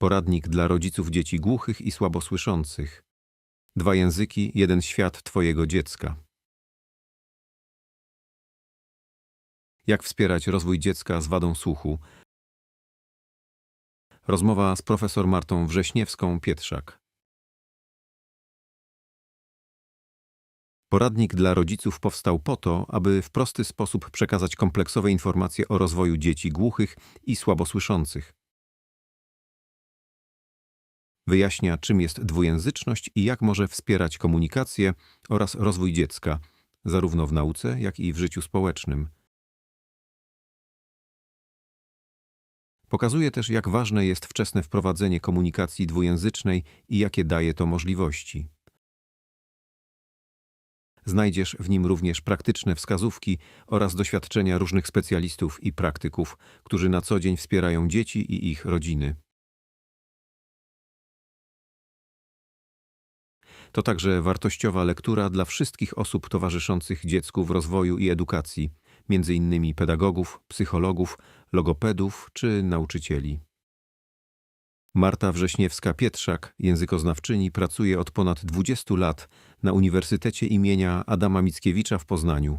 Poradnik dla rodziców dzieci głuchych i słabosłyszących. 2 języki, 1 świat Twojego dziecka. Jak wspierać rozwój dziecka z wadą słuchu? Rozmowa z profesor Martą Wrześniewską-Pietrzak. Poradnik dla rodziców powstał po to, aby w prosty sposób przekazać kompleksowe informacje o rozwoju dzieci głuchych i słabosłyszących. Wyjaśnia, czym jest dwujęzyczność i jak może wspierać komunikację oraz rozwój dziecka, zarówno w nauce, jak i w życiu społecznym. Pokazuje też, jak ważne jest wczesne wprowadzenie komunikacji dwujęzycznej i jakie daje to możliwości. Znajdziesz w nim również praktyczne wskazówki oraz doświadczenia różnych specjalistów i praktyków, którzy na co dzień wspierają dzieci i ich rodziny. To także wartościowa lektura dla wszystkich osób towarzyszących dziecku w rozwoju i edukacji, m.in. pedagogów, psychologów, logopedów czy nauczycieli. Marta Wrześniewska-Pietrzak, językoznawczyni, pracuje od ponad 20 lat na Uniwersytecie imienia Adama Mickiewicza w Poznaniu.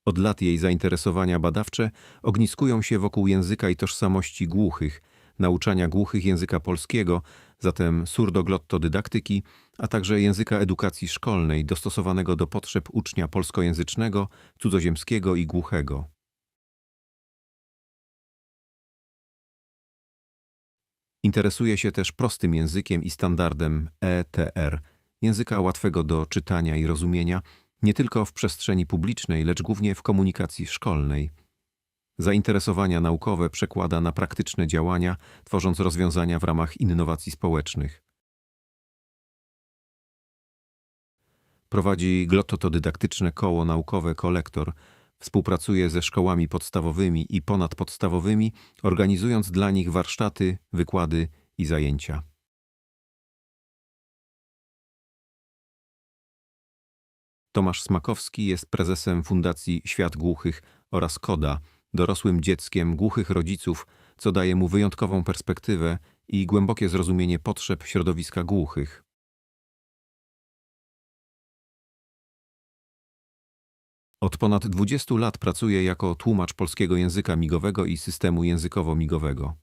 Od lat jej zainteresowania badawcze ogniskują się wokół języka i tożsamości głuchych, nauczania głuchych języka polskiego, zatem surdoglotto-dydaktyki, a także języka edukacji szkolnej dostosowanego do potrzeb ucznia polskojęzycznego, cudzoziemskiego i głuchego. Interesuje się też prostym językiem i standardem ETR, języka łatwego do czytania i rozumienia, nie tylko w przestrzeni publicznej, lecz głównie w komunikacji szkolnej. Zainteresowania naukowe przekłada na praktyczne działania, tworząc rozwiązania w ramach innowacji społecznych. Prowadzi glottodydaktyczne koło naukowe Kolektor, współpracuje ze szkołami podstawowymi i ponadpodstawowymi, organizując dla nich warsztaty, wykłady i zajęcia. Tomasz Smakowski jest prezesem Fundacji Świat Głuchych oraz KODA, dorosłym dzieckiem głuchych rodziców, co daje mu wyjątkową perspektywę i głębokie zrozumienie potrzeb środowiska głuchych. Od ponad 20 lat pracuje jako tłumacz polskiego języka migowego i systemu językowo-migowego.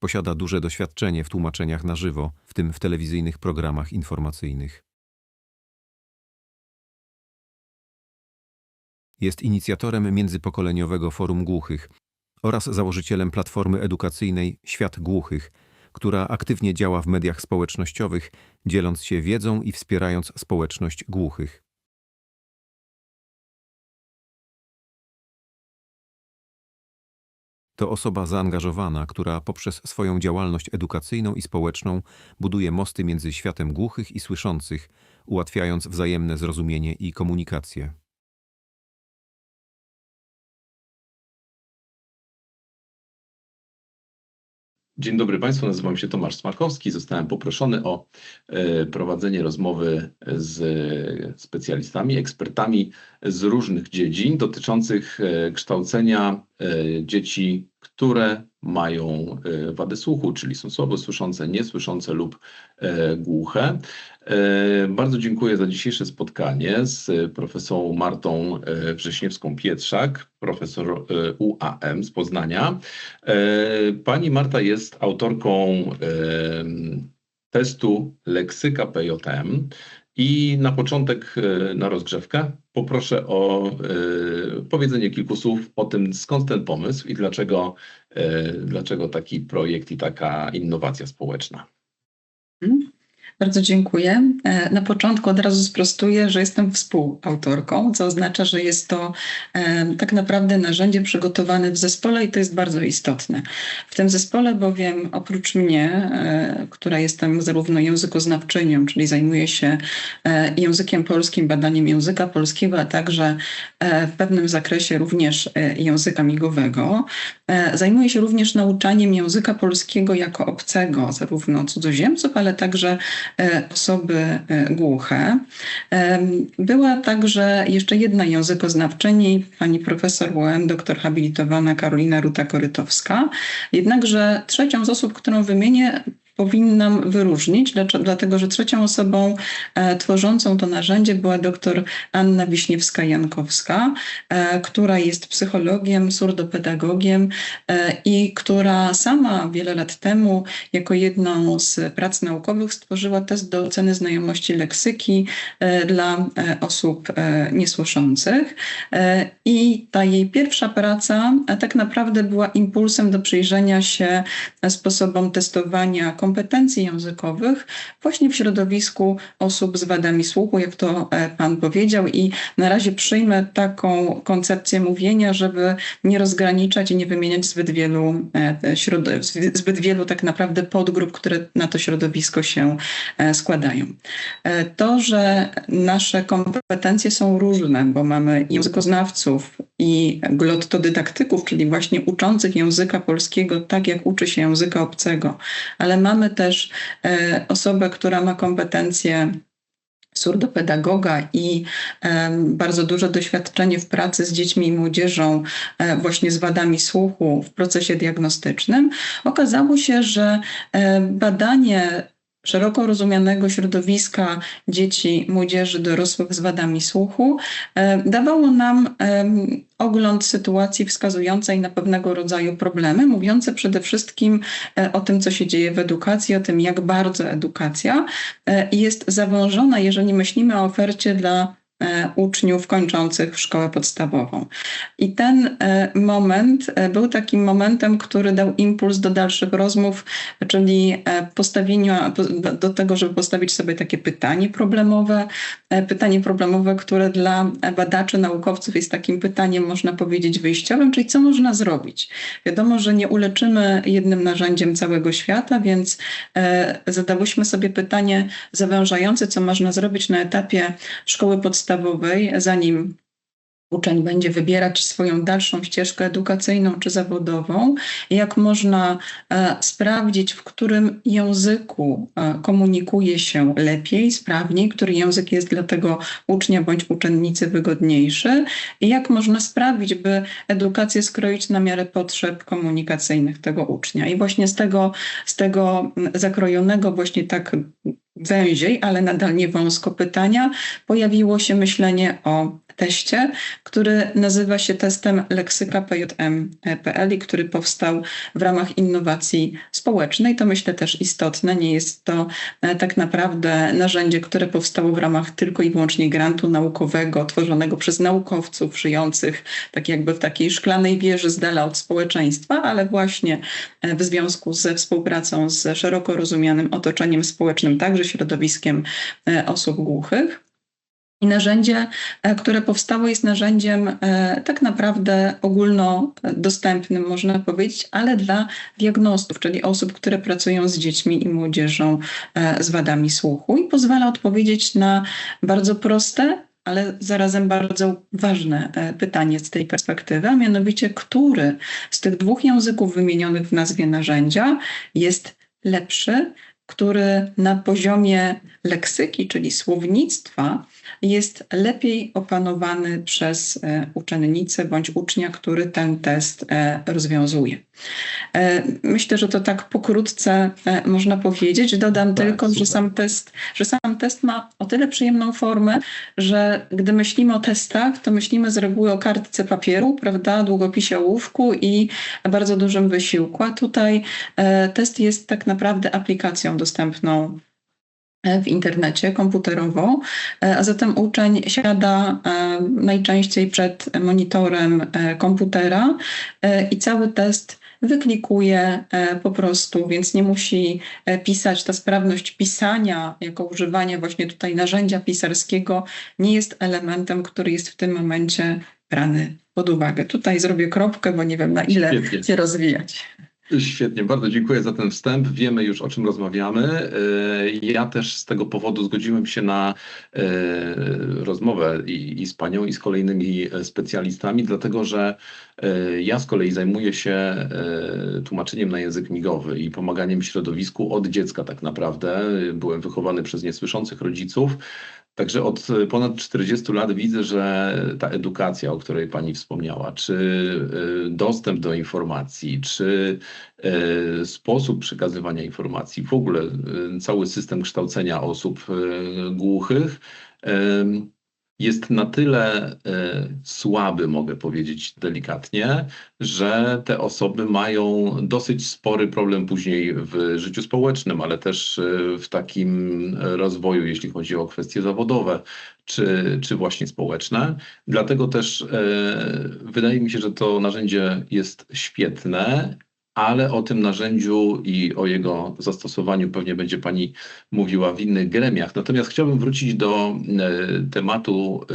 Posiada duże doświadczenie w tłumaczeniach na żywo, w tym w telewizyjnych programach informacyjnych. Jest inicjatorem Międzypokoleniowego Forum Głuchych oraz założycielem platformy edukacyjnej Świat Głuchych, która aktywnie działa w mediach społecznościowych, dzieląc się wiedzą i wspierając społeczność głuchych. To osoba zaangażowana, która poprzez swoją działalność edukacyjną i społeczną buduje mosty między światem głuchych i słyszących, ułatwiając wzajemne zrozumienie i komunikację. Dzień dobry Państwu, nazywam się Tomasz Smakowski. Zostałem poproszony o prowadzenie rozmowy z specjalistami, ekspertami z różnych dziedzin dotyczących kształcenia dzieci, które mają wady słuchu, czyli są słabosłyszące, niesłyszące lub głuche. Bardzo dziękuję za dzisiejsze spotkanie z profesorą Martą Wrześniewską-Pietrzak, profesor UAM z Poznania. Pani Marta jest autorką testu leksyka PJM i na początek, na rozgrzewkę, poproszę o powiedzenie kilku słów o tym, skąd ten pomysł i dlaczego taki projekt i taka innowacja społeczna. Bardzo dziękuję. Na początku od razu sprostuję, że jestem współautorką, co oznacza, że jest to tak naprawdę narzędzie przygotowane w zespole i to jest bardzo istotne. W tym zespole bowiem oprócz mnie, która jestem zarówno językoznawczynią, czyli zajmuję się językiem polskim, badaniem języka polskiego, a także w pewnym zakresie również języka migowego, zajmuję się również nauczaniem języka polskiego jako obcego, zarówno cudzoziemców, ale także osoby głuche. Była także jeszcze jedna językoznawczyni, pani profesor UM, doktor habilitowana Karolina Ruta-Korytowska. Jednakże trzecią z osób, którą wymienię, powinnam wyróżnić, dlatego że trzecią osobą tworzącą to narzędzie była dr Anna Wiśniewska-Jankowska, która jest psychologiem, surdopedagogiem i która sama wiele lat temu jako jedną z prac naukowych stworzyła test do oceny znajomości leksyki dla osób niesłyszących. I ta jej pierwsza praca tak naprawdę była impulsem do przyjrzenia się sposobom testowania kompetencji językowych właśnie w środowisku osób z wadami słuchu, jak to pan powiedział. I na razie przyjmę taką koncepcję mówienia, żeby nie rozgraniczać i nie wymieniać zbyt wielu tak naprawdę podgrup, które na to środowisko się składają. To, że nasze kompetencje są różne, bo mamy językoznawców i glottodydaktyków, czyli właśnie uczących języka polskiego tak, jak uczy się języka obcego, ale mamy też osobę, która ma kompetencje surdopedagoga i bardzo duże doświadczenie w pracy z dziećmi i młodzieżą właśnie z wadami słuchu w procesie diagnostycznym. Okazało się, że badanie szeroko rozumianego środowiska dzieci, młodzieży, dorosłych z wadami słuchu dawało nam ogląd sytuacji wskazującej na pewnego rodzaju problemy, mówiące przede wszystkim o tym, co się dzieje w edukacji, o tym, jak bardzo edukacja jest zawężona, jeżeli myślimy o ofercie dla uczniów kończących szkołę podstawową. I ten moment był takim momentem, który dał impuls do dalszych rozmów, czyli postawienia do tego, żeby postawić sobie takie pytanie problemowe, które dla badaczy, naukowców jest takim pytaniem, można powiedzieć, wyjściowym, czyli co można zrobić. Wiadomo, że nie uleczymy jednym narzędziem całego świata, więc zadałyśmy sobie pytanie zawężające, co można zrobić na etapie szkoły podstawowej, zanim uczeń będzie wybierać swoją dalszą ścieżkę edukacyjną czy zawodową, jak można sprawdzić, w którym języku komunikuje się lepiej, sprawniej, który język jest dla tego ucznia bądź uczennicy wygodniejszy i jak można sprawić, by edukację skroić na miarę potrzeb komunikacyjnych tego ucznia. I właśnie z tego zakrojonego właśnie tak węziej, ale nadal nie wąsko pytania, pojawiło się myślenie o teście, który nazywa się testem leksyka PJM.pl i który powstał w ramach innowacji społecznej. To myślę też istotne. Nie jest to tak naprawdę narzędzie, które powstało w ramach tylko i wyłącznie grantu naukowego, tworzonego przez naukowców żyjących tak jakby w takiej szklanej wieży z dala od społeczeństwa, ale właśnie w związku ze współpracą z szeroko rozumianym otoczeniem społecznym, także środowiskiem osób głuchych. I narzędzie, które powstało, jest narzędziem tak naprawdę ogólnodostępnym, można powiedzieć, ale dla diagnostów, czyli osób, które pracują z dziećmi i młodzieżą z wadami słuchu i pozwala odpowiedzieć na bardzo proste, ale zarazem bardzo ważne pytanie z tej perspektywy, a mianowicie, który z tych dwóch języków wymienionych w nazwie narzędzia jest lepszy, który na poziomie leksyki, czyli słownictwa, jest lepiej opanowany przez uczennicę bądź ucznia, który ten test rozwiązuje. Myślę, że to tak pokrótce można powiedzieć. Dodam tylko, że sam test ma o tyle przyjemną formę, że gdy myślimy o testach, to myślimy z reguły o kartce papieru, prawda, długopisie ołówku i bardzo dużym wysiłku. A tutaj test jest tak naprawdę aplikacją dostępną w internecie komputerowo, a zatem uczeń siada najczęściej przed monitorem komputera i cały test wyklikuje po prostu, więc nie musi pisać. Ta sprawność pisania, jako używanie właśnie tutaj narzędzia pisarskiego, nie jest elementem, który jest w tym momencie brany pod uwagę. Tutaj zrobię kropkę, bo nie wiem, na ile się rozwijać. Świetnie, bardzo dziękuję za ten wstęp. Wiemy już, o czym rozmawiamy. Ja też z tego powodu zgodziłem się na rozmowę i z panią, i z kolejnymi specjalistami, dlatego że ja z kolei zajmuję się tłumaczeniem na język migowy i pomaganiem środowisku od dziecka tak naprawdę. Byłem wychowany przez niesłyszących rodziców. Także od ponad 40 lat widzę, że ta edukacja, o której pani wspomniała, czy dostęp do informacji, czy sposób przekazywania informacji, w ogóle cały system kształcenia osób głuchych jest na tyle słaby, mogę powiedzieć delikatnie, że te osoby mają dosyć spory problem później w życiu społecznym, ale też w takim rozwoju, jeśli chodzi o kwestie zawodowe czy właśnie społeczne. Dlatego też wydaje mi się, że to narzędzie jest świetne, ale o tym narzędziu i o jego zastosowaniu pewnie będzie pani mówiła w innych gremiach. Natomiast chciałbym wrócić do tematu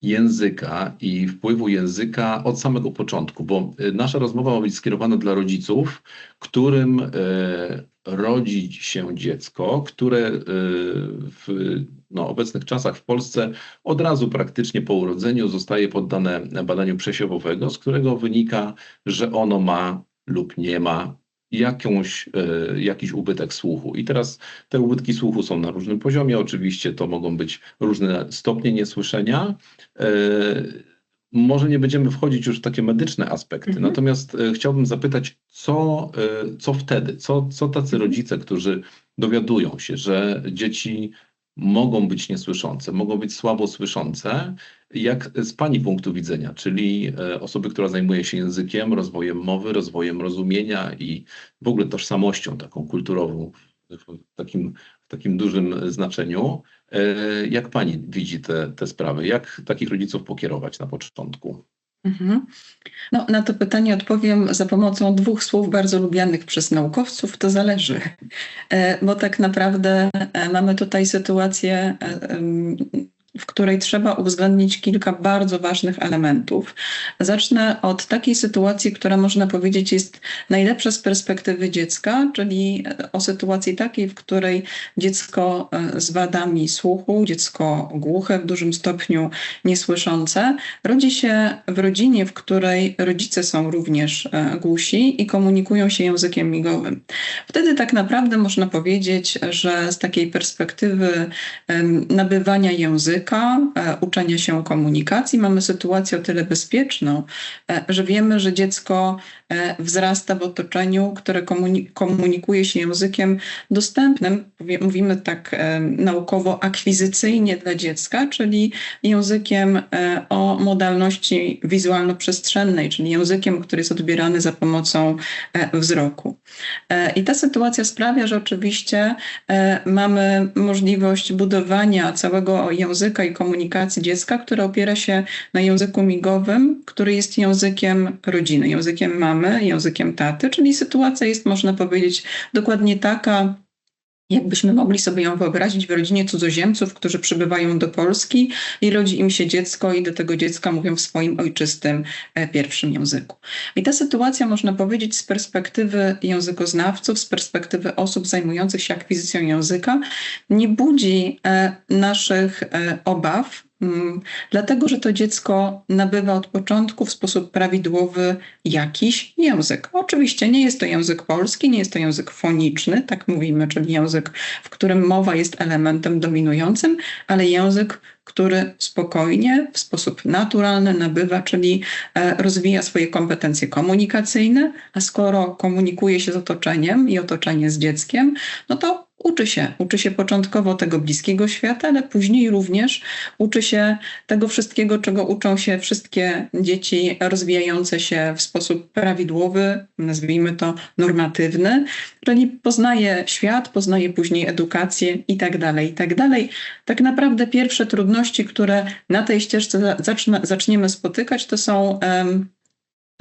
języka i wpływu języka od samego początku, bo nasza rozmowa ma być skierowana dla rodziców, którym rodzi się dziecko, które w obecnych czasach w Polsce od razu praktycznie po urodzeniu zostaje poddane badaniu przesiewowego, z którego wynika, że ono ma lub nie ma jakiś ubytek słuchu. I teraz te ubytki słuchu są na różnym poziomie. Oczywiście to mogą być różne stopnie niesłyszenia. Może nie będziemy wchodzić już w takie medyczne aspekty, natomiast chciałbym zapytać, co wtedy, co tacy rodzice, którzy dowiadują się, że dzieci mogą być niesłyszące, mogą być słabo słyszące, jak z pani punktu widzenia, czyli osoby, która zajmuje się językiem, rozwojem mowy, rozwojem rozumienia i w ogóle tożsamością taką kulturową w takim dużym znaczeniu. Jak pani widzi te sprawy? Jak takich rodziców pokierować na początku? No, na to pytanie odpowiem za pomocą 2 słów bardzo lubianych przez naukowców. To zależy, bo tak naprawdę mamy tutaj sytuację, w której trzeba uwzględnić kilka bardzo ważnych elementów. Zacznę od takiej sytuacji, która można powiedzieć jest najlepsza z perspektywy dziecka, czyli o sytuacji takiej, w której dziecko z wadami słuchu, dziecko głuche, w dużym stopniu niesłyszące, rodzi się w rodzinie, w której rodzice są również głusi i komunikują się językiem migowym. Wtedy tak naprawdę można powiedzieć, że z takiej perspektywy nabywania języka, uczenia się komunikacji, mamy sytuację o tyle bezpieczną, że wiemy, że dziecko wzrasta w otoczeniu, które komunikuje się językiem dostępnym, mówimy tak naukowo, akwizycyjnie dla dziecka, czyli językiem o modalności wizualno-przestrzennej, czyli językiem, który jest odbierany za pomocą wzroku. I ta sytuacja sprawia, że oczywiście mamy możliwość budowania całego języka i komunikacji dziecka, która opiera się na języku migowym, który jest językiem rodziny, językiem mamy, językiem taty, czyli sytuacja jest, można powiedzieć, dokładnie taka, jakbyśmy mogli sobie ją wyobrazić w rodzinie cudzoziemców, którzy przybywają do Polski i rodzi im się dziecko i do tego dziecka mówią w swoim ojczystym pierwszym języku. I ta sytuacja, można powiedzieć, z perspektywy językoznawców, z perspektywy osób zajmujących się akwizycją języka, nie budzi naszych obaw, dlatego że to dziecko nabywa od początku w sposób prawidłowy jakiś język. Oczywiście nie jest to język polski, nie jest to język foniczny, tak mówimy, czyli język, w którym mowa jest elementem dominującym, ale język, który spokojnie, w sposób naturalny nabywa, czyli rozwija swoje kompetencje komunikacyjne, a skoro komunikuje się z otoczeniem i otoczenie z dzieckiem, no to uczy się początkowo tego bliskiego świata, ale później również uczy się tego wszystkiego, czego uczą się wszystkie dzieci rozwijające się w sposób prawidłowy, nazwijmy to normatywny, czyli poznaje świat, poznaje później edukację i tak dalej, i tak dalej. Tak naprawdę pierwsze trudności, które na tej ścieżce zaczniemy spotykać, to są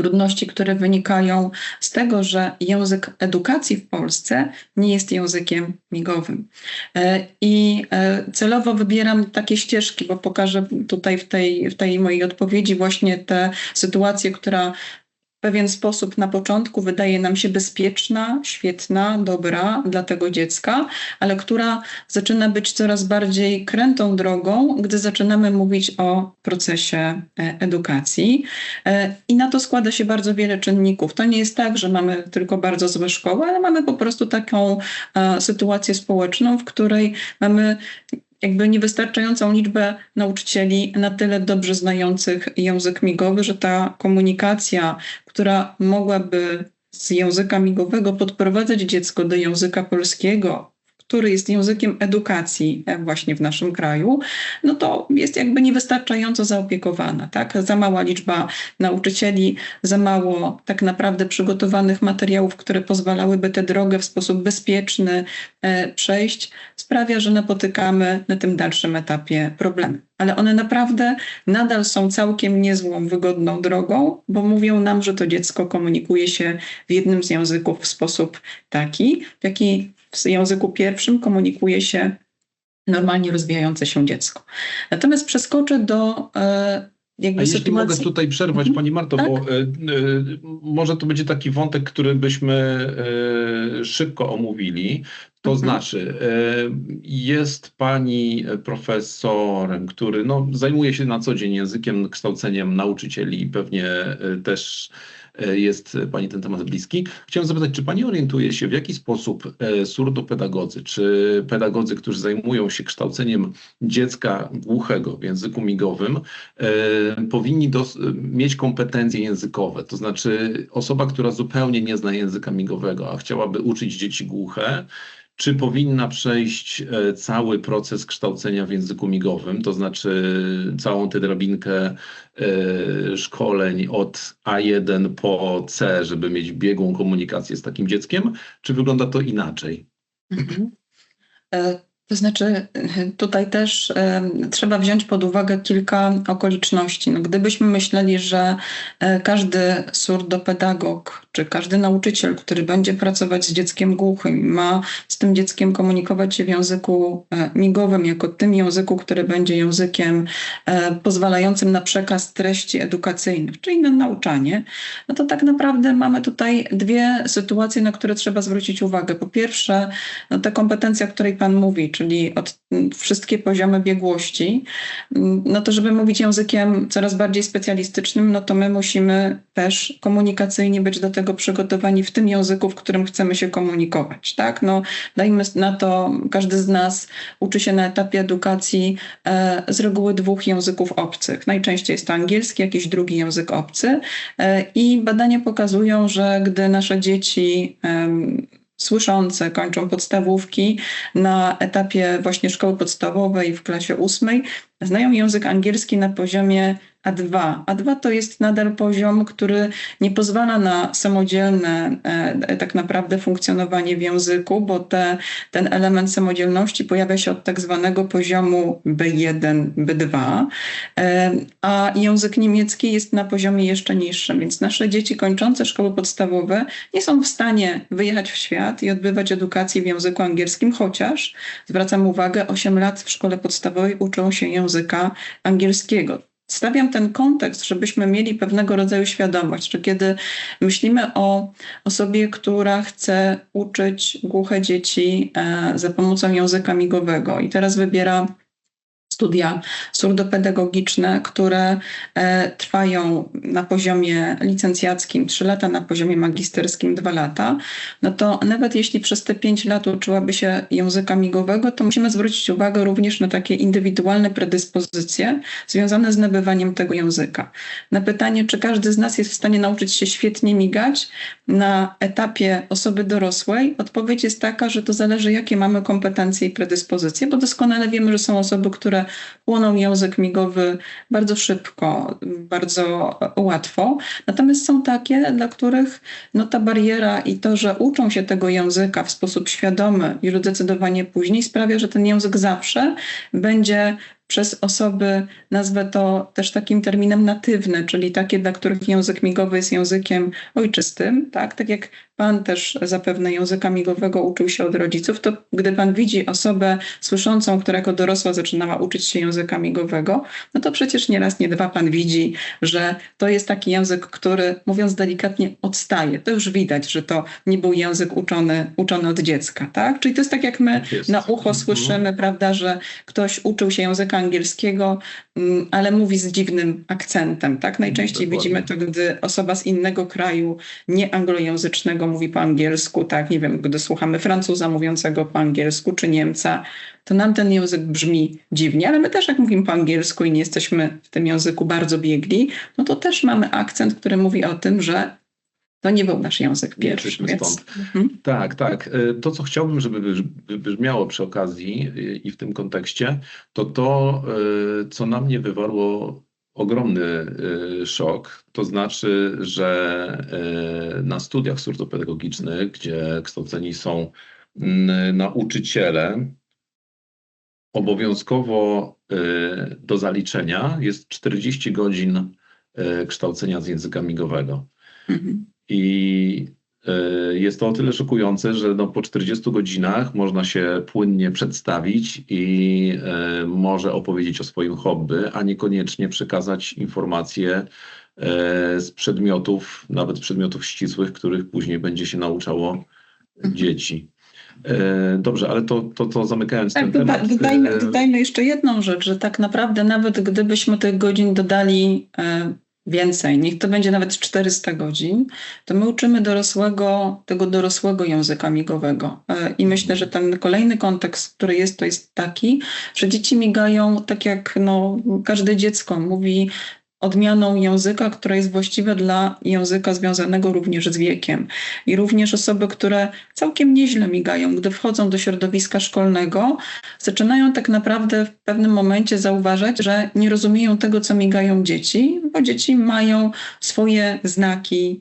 trudności, które wynikają z tego, że język edukacji w Polsce nie jest językiem migowym. I celowo wybieram takie ścieżki, bo pokażę tutaj w tej mojej odpowiedzi właśnie tę sytuację, która pewien sposób na początku wydaje nam się bezpieczna, świetna, dobra dla tego dziecka, ale która zaczyna być coraz bardziej krętą drogą, gdy zaczynamy mówić o procesie edukacji. I na to składa się bardzo wiele czynników. To nie jest tak, że mamy tylko bardzo złe szkoły, ale mamy po prostu taką sytuację społeczną, w której mamy jakby niewystarczającą liczbę nauczycieli na tyle dobrze znających język migowy, że ta komunikacja, która mogłaby z języka migowego podprowadzać dziecko do języka polskiego, który jest językiem edukacji właśnie w naszym kraju, no to jest jakby niewystarczająco zaopiekowana, tak? Za mała liczba nauczycieli, za mało tak naprawdę przygotowanych materiałów, które pozwalałyby tę drogę w sposób bezpieczny przejść, sprawia, że napotykamy na tym dalszym etapie problemy. Ale one naprawdę nadal są całkiem niezłą, wygodną drogą, bo mówią nam, że to dziecko komunikuje się w jednym z języków w sposób taki, w jaki w języku pierwszym komunikuje się normalnie rozwijające się dziecko. Natomiast przeskoczę do jakby A jeśli sytuacji... mogę tutaj przerwać, Pani Marto, Tak? bo może to będzie taki wątek, który byśmy szybko omówili. To znaczy, jest Pani profesorem, który zajmuje się na co dzień językiem, kształceniem nauczycieli i pewnie też jest Pani ten temat bliski. Chciałem zapytać, czy Pani orientuje się, w jaki sposób surdopedagodzy, czy pedagodzy, którzy zajmują się kształceniem dziecka głuchego w języku migowym, powinni mieć kompetencje językowe? To znaczy osoba, która zupełnie nie zna języka migowego, a chciałaby uczyć dzieci głuche, czy powinna przejść cały proces kształcenia w języku migowym, to znaczy całą tę drabinkę szkoleń od A1 po C, żeby mieć biegłą komunikację z takim dzieckiem, czy wygląda to inaczej? Mhm. To znaczy, tutaj też trzeba wziąć pod uwagę kilka okoliczności. Gdybyśmy myśleli, że każdy surdopedagog czy każdy nauczyciel, który będzie pracować z dzieckiem głuchym, ma z tym dzieckiem komunikować się w języku migowym, jako tym języku, który będzie językiem pozwalającym na przekaz treści edukacyjnych, czyli na nauczanie, no to tak naprawdę mamy tutaj dwie sytuacje, na które trzeba zwrócić uwagę. Po pierwsze, ta kompetencja, o której Pan mówi, czyli wszystkie poziomy biegłości, no to żeby mówić językiem coraz bardziej specjalistycznym, no to my musimy też komunikacyjnie być do tego przygotowani w tym języku, w którym chcemy się komunikować, tak? Dajmy na to, każdy z nas uczy się na etapie edukacji z reguły 2 języków obcych. Najczęściej jest to angielski, jakiś drugi język obcy i badania pokazują, że gdy nasze dzieci słyszące kończą podstawówki na etapie właśnie szkoły podstawowej w klasie 8, znają język angielski na poziomie A2. A2 to jest nadal poziom, który nie pozwala na samodzielne tak naprawdę funkcjonowanie w języku, bo ten element samodzielności pojawia się od tak zwanego poziomu B1, B2, a język niemiecki jest na poziomie jeszcze niższym, więc nasze dzieci kończące szkoły podstawowe nie są w stanie wyjechać w świat i odbywać edukacji w języku angielskim, chociaż, zwracam uwagę, 8 lat w szkole podstawowej uczą się języka angielskiego. Stawiam ten kontekst, żebyśmy mieli pewnego rodzaju świadomość, że kiedy myślimy o osobie, która chce uczyć głuche dzieci za pomocą języka migowego i teraz wybiera studia surdopedagogiczne, które trwają na poziomie licencjackim 3 lata, na poziomie magisterskim 2 lata, no to nawet jeśli przez te 5 lat uczyłaby się języka migowego, to musimy zwrócić uwagę również na takie indywidualne predyspozycje związane z nabywaniem tego języka. Na pytanie, czy każdy z nas jest w stanie nauczyć się świetnie migać na etapie osoby dorosłej, odpowiedź jest taka, że to zależy, jakie mamy kompetencje i predyspozycje, bo doskonale wiemy, że są osoby, które chłoną język migowy bardzo szybko, bardzo łatwo. Natomiast są takie, dla których ta bariera i to, że uczą się tego języka w sposób świadomy i już zdecydowanie później sprawia, że ten język zawsze będzie przez osoby, nazwę to też takim terminem natywny, czyli takie, dla których język migowy jest językiem ojczystym, tak jak pan też zapewne języka migowego uczył się od rodziców, to gdy pan widzi osobę słyszącą, która jako dorosła zaczynała uczyć się języka migowego, no to przecież nie raz, nie dwa pan widzi, że to jest taki język, który, mówiąc delikatnie, odstaje. To już widać, że to nie był język uczony od dziecka, tak? Czyli to jest tak, jak my Tak jest. na ucho słyszymy, prawda, że ktoś uczył się języka angielskiego, ale mówi z dziwnym akcentem, tak? Najczęściej Dokładnie. widzimy to, gdy osoba z innego kraju, nie anglojęzycznego, mówi po angielsku, tak? Nie wiem, gdy słuchamy Francuza mówiącego po angielsku, czy Niemca, to nam ten język brzmi dziwnie, ale my też jak mówimy po angielsku i nie jesteśmy w tym języku bardzo biegli, no to też mamy akcent, który mówi o tym, że to nie był nasz język Nie pierwszy. jesteśmy stąd. Tak, tak. To, co chciałbym, żeby wybrzmiało przy okazji i w tym kontekście, to, co na mnie wywarło ogromny szok, to znaczy, że na studiach surdopedagogicznych, gdzie kształceni są nauczyciele, obowiązkowo do zaliczenia jest 40 godzin kształcenia z języka migowego. I jest to o tyle szokujące, że no po 40 godzinach można się płynnie przedstawić i może opowiedzieć o swoim hobby, a niekoniecznie przekazać informacje z przedmiotów, nawet przedmiotów ścisłych, których później będzie się nauczało dzieci. Dobrze, ale to zamykając ten temat. Dodajmy jeszcze jedną rzecz, że tak naprawdę nawet gdybyśmy tych godzin dodali więcej, niech to będzie nawet 400 godzin, to my uczymy tego dorosłego języka migowego. I myślę, że ten kolejny kontekst, który jest, to jest taki, że dzieci migają tak jak każde dziecko mówi odmianą języka, która jest właściwa dla języka związanego również z wiekiem. I również osoby, które całkiem nieźle migają, gdy wchodzą do środowiska szkolnego, zaczynają tak naprawdę w pewnym momencie zauważać, że nie rozumieją tego, co migają dzieci, bo dzieci mają swoje znaki,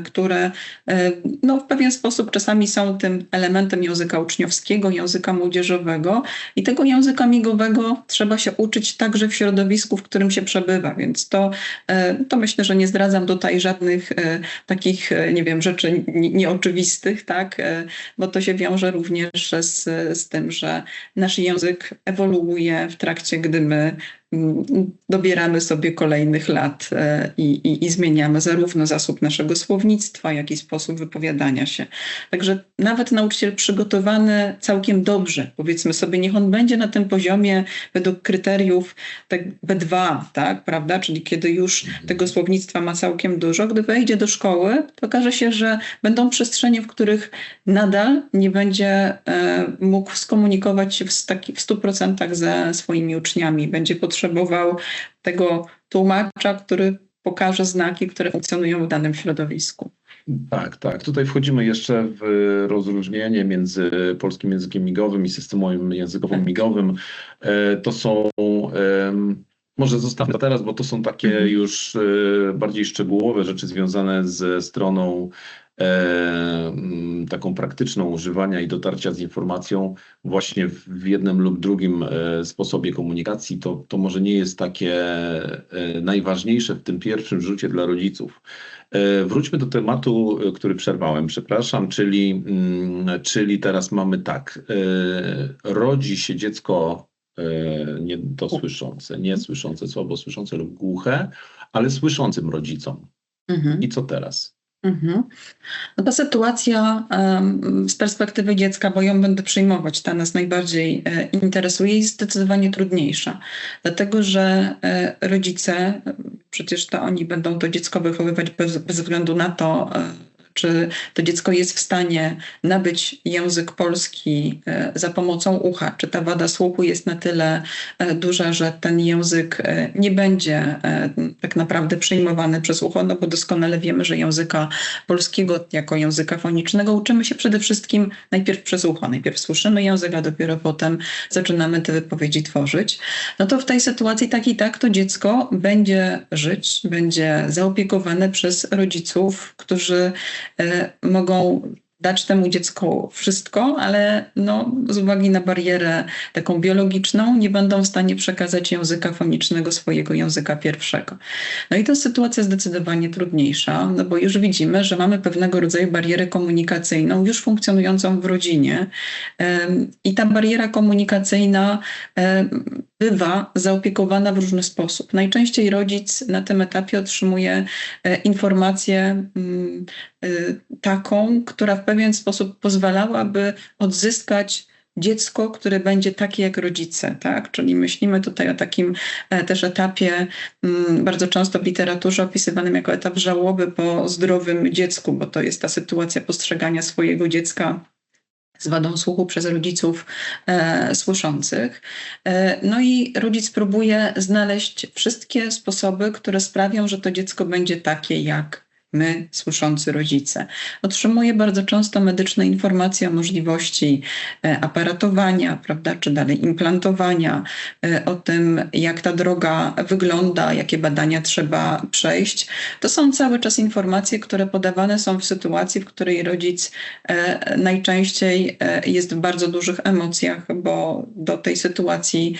które w pewien sposób czasami są tym elementem języka uczniowskiego, języka młodzieżowego i tego języka migowego trzeba się uczyć także w środowisku, w którym się przebywa, więc to myślę, że nie zdradzam tutaj żadnych takich, nie wiem, rzeczy nieoczywistych, tak? Bo to się wiąże również z tym, że nasz język ewoluuje w trakcie, gdy my dobieramy sobie kolejnych lat i zmieniamy zarówno zasób naszego słownictwa, jak i sposób wypowiadania się. Także nawet nauczyciel przygotowany całkiem dobrze, powiedzmy sobie, niech on będzie na tym poziomie według kryteriów tak B2, tak, prawda? Czyli kiedy już tego słownictwa ma całkiem dużo, gdy wejdzie do szkoły, to okaże się, że będą przestrzenie, w których nadal nie będzie mógł skomunikować się w 100% ze swoimi uczniami. Będzie potrzebował tego tłumacza, który pokaże znaki, które funkcjonują w danym środowisku. Tak. Tutaj wchodzimy jeszcze w rozróżnienie między polskim językiem migowym i systemem językowym migowym. To są, może zostawmy teraz, bo to są takie już bardziej szczegółowe rzeczy związane ze stroną taką praktyczną używania i dotarcia z informacją właśnie w jednym lub drugim sposobie komunikacji. To może nie jest takie najważniejsze w tym pierwszym rzucie dla rodziców. Wróćmy do tematu, który przerwałem, przepraszam, czyli teraz mamy tak, rodzi się dziecko niedosłyszące, niesłyszące, słabosłyszące lub głuche, ale słyszącym rodzicom. I co teraz? No ta sytuacja z perspektywy dziecka, bo ją będę przyjmować, ta nas najbardziej interesuje, jest zdecydowanie trudniejsza. Dlatego, że rodzice, przecież to oni będą to dziecko wychowywać bez względu na to, czy to dziecko jest w stanie nabyć język polski za pomocą ucha, czy ta wada słuchu jest na tyle duża, że ten język nie będzie tak naprawdę przyjmowany przez ucho, no bo doskonale wiemy, że języka polskiego jako języka fonicznego uczymy się przede wszystkim najpierw przez ucho. Najpierw słyszymy język, a dopiero potem zaczynamy te wypowiedzi tworzyć. No to w tej sytuacji tak to dziecko będzie żyć, będzie zaopiekowane przez rodziców, którzy mogą dać temu dziecku wszystko, ale no, z uwagi na barierę taką biologiczną nie będą w stanie przekazać języka fonicznego, swojego języka pierwszego. No i to jest sytuacja zdecydowanie trudniejsza, no bo już widzimy, że mamy pewnego rodzaju barierę komunikacyjną już funkcjonującą w rodzinie i ta bariera komunikacyjna bywa zaopiekowana w różny sposób. Najczęściej rodzic na tym etapie otrzymuje informację taką, która w pewien sposób pozwalałaby odzyskać dziecko, które będzie takie jak rodzice, tak? Czyli myślimy tutaj o takim też etapie, bardzo często w literaturze opisywanym jako etap żałoby po zdrowym dziecku, bo to jest ta sytuacja postrzegania swojego dziecka z wadą słuchu przez rodziców słyszących. No i rodzic próbuje znaleźć wszystkie sposoby, które sprawią, że to dziecko będzie takie jak my, słyszący rodzice. Otrzymuje bardzo często medyczne informacje o możliwości aparatowania, prawda, czy dalej implantowania, o tym, jak ta droga wygląda, jakie badania trzeba przejść. To są cały czas informacje, które podawane są w sytuacji, w której rodzic najczęściej jest w bardzo dużych emocjach, bo do tej sytuacji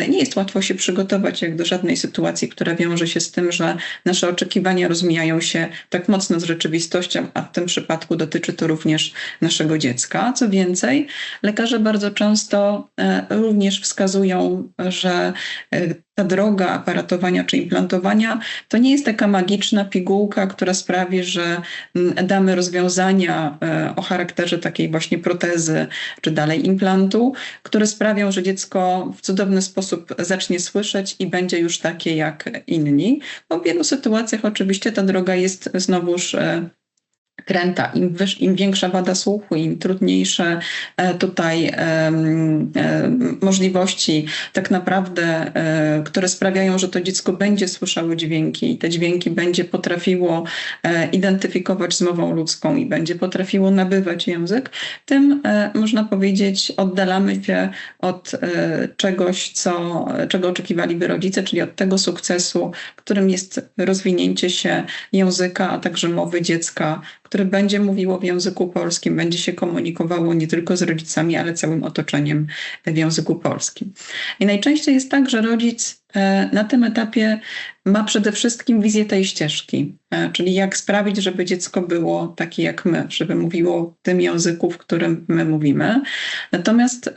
nie jest łatwo się przygotować, jak do żadnej sytuacji, która wiąże się z tym, że nasze oczekiwania rozmijają się tak mocno z rzeczywistością, a w tym przypadku dotyczy to również naszego dziecka. Co więcej, lekarze bardzo często również wskazują, że ta droga aparatowania czy implantowania to nie jest taka magiczna pigułka, która sprawi, że damy rozwiązania o charakterze takiej właśnie protezy czy dalej implantu, które sprawią, że dziecko w cudowny sposób zacznie słyszeć i będzie już takie jak inni. Bo w wielu sytuacjach oczywiście ta droga jest znowuż kręta. Im większa wada słuchu, im trudniejsze tutaj możliwości tak naprawdę, które sprawiają, że to dziecko będzie słyszało dźwięki i te dźwięki będzie potrafiło identyfikować z mową ludzką i będzie potrafiło nabywać język, tym można powiedzieć oddalamy się od czegoś, czego oczekiwaliby rodzice, czyli od tego sukcesu, którym jest rozwinięcie się języka, a także mowy dziecka, które będzie mówiło w języku polskim, będzie się komunikowało nie tylko z rodzicami, ale całym otoczeniem w języku polskim. I najczęściej jest tak, że rodzic na tym etapie ma przede wszystkim wizję tej ścieżki, czyli jak sprawić, żeby dziecko było takie jak my, żeby mówiło w tym języku, w którym my mówimy. Natomiast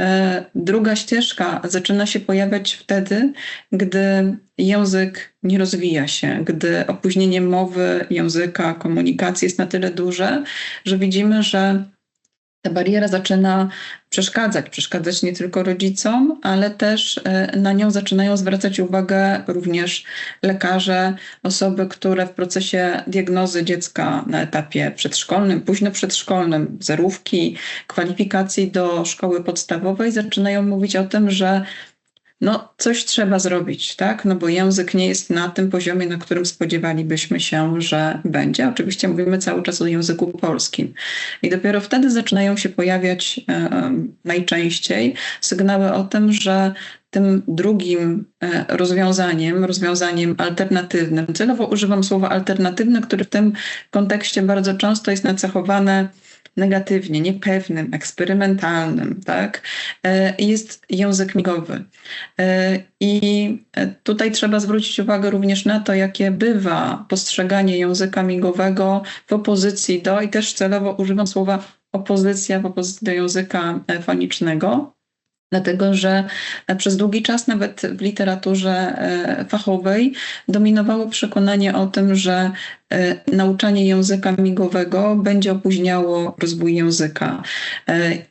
druga ścieżka zaczyna się pojawiać wtedy, gdy język nie rozwija się, gdy opóźnienie mowy, języka, komunikacji jest na tyle duże, że widzimy, że ta bariera zaczyna przeszkadzać nie tylko rodzicom, ale też na nią zaczynają zwracać uwagę również lekarze, osoby, które w procesie diagnozy dziecka na etapie przedszkolnym, późno przedszkolnym, zerówki, kwalifikacji do szkoły podstawowej zaczynają mówić o tym, że no coś trzeba zrobić, tak? No bo język nie jest na tym poziomie, na którym spodziewalibyśmy się, że będzie. Oczywiście mówimy cały czas o języku polskim. I dopiero wtedy zaczynają się pojawiać najczęściej sygnały o tym, że tym drugim rozwiązaniem alternatywnym, celowo używam słowa alternatywne, które w tym kontekście bardzo często jest nacechowane negatywnie, niepewnym, eksperymentalnym, tak? Jest język migowy. I tutaj trzeba zwrócić uwagę również na to, jakie bywa postrzeganie języka migowego w opozycji do, i też celowo używam słowa opozycja w opozycji do języka fonicznego. Dlatego, że przez długi czas nawet w literaturze fachowej dominowało przekonanie o tym, że nauczanie języka migowego będzie opóźniało rozwój języka.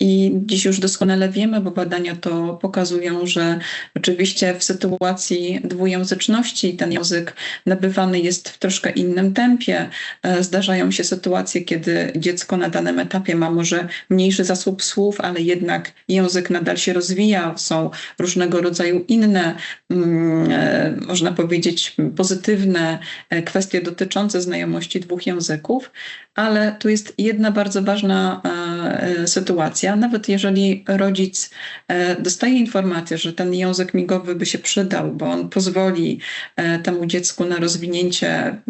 I dziś już doskonale wiemy, bo badania to pokazują, że oczywiście w sytuacji dwujęzyczności ten język nabywany jest w troszkę innym tempie. Zdarzają się sytuacje, kiedy dziecko na danym etapie ma może mniejszy zasób słów, ale jednak język nadal się rozwija. Są różnego rodzaju inne, można powiedzieć, pozytywne kwestie dotyczące znajomości dwóch języków, ale tu jest jedna bardzo ważna sytuacja. Nawet jeżeli rodzic dostaje informację, że ten język migowy by się przydał, bo on pozwoli temu dziecku na rozwinięcie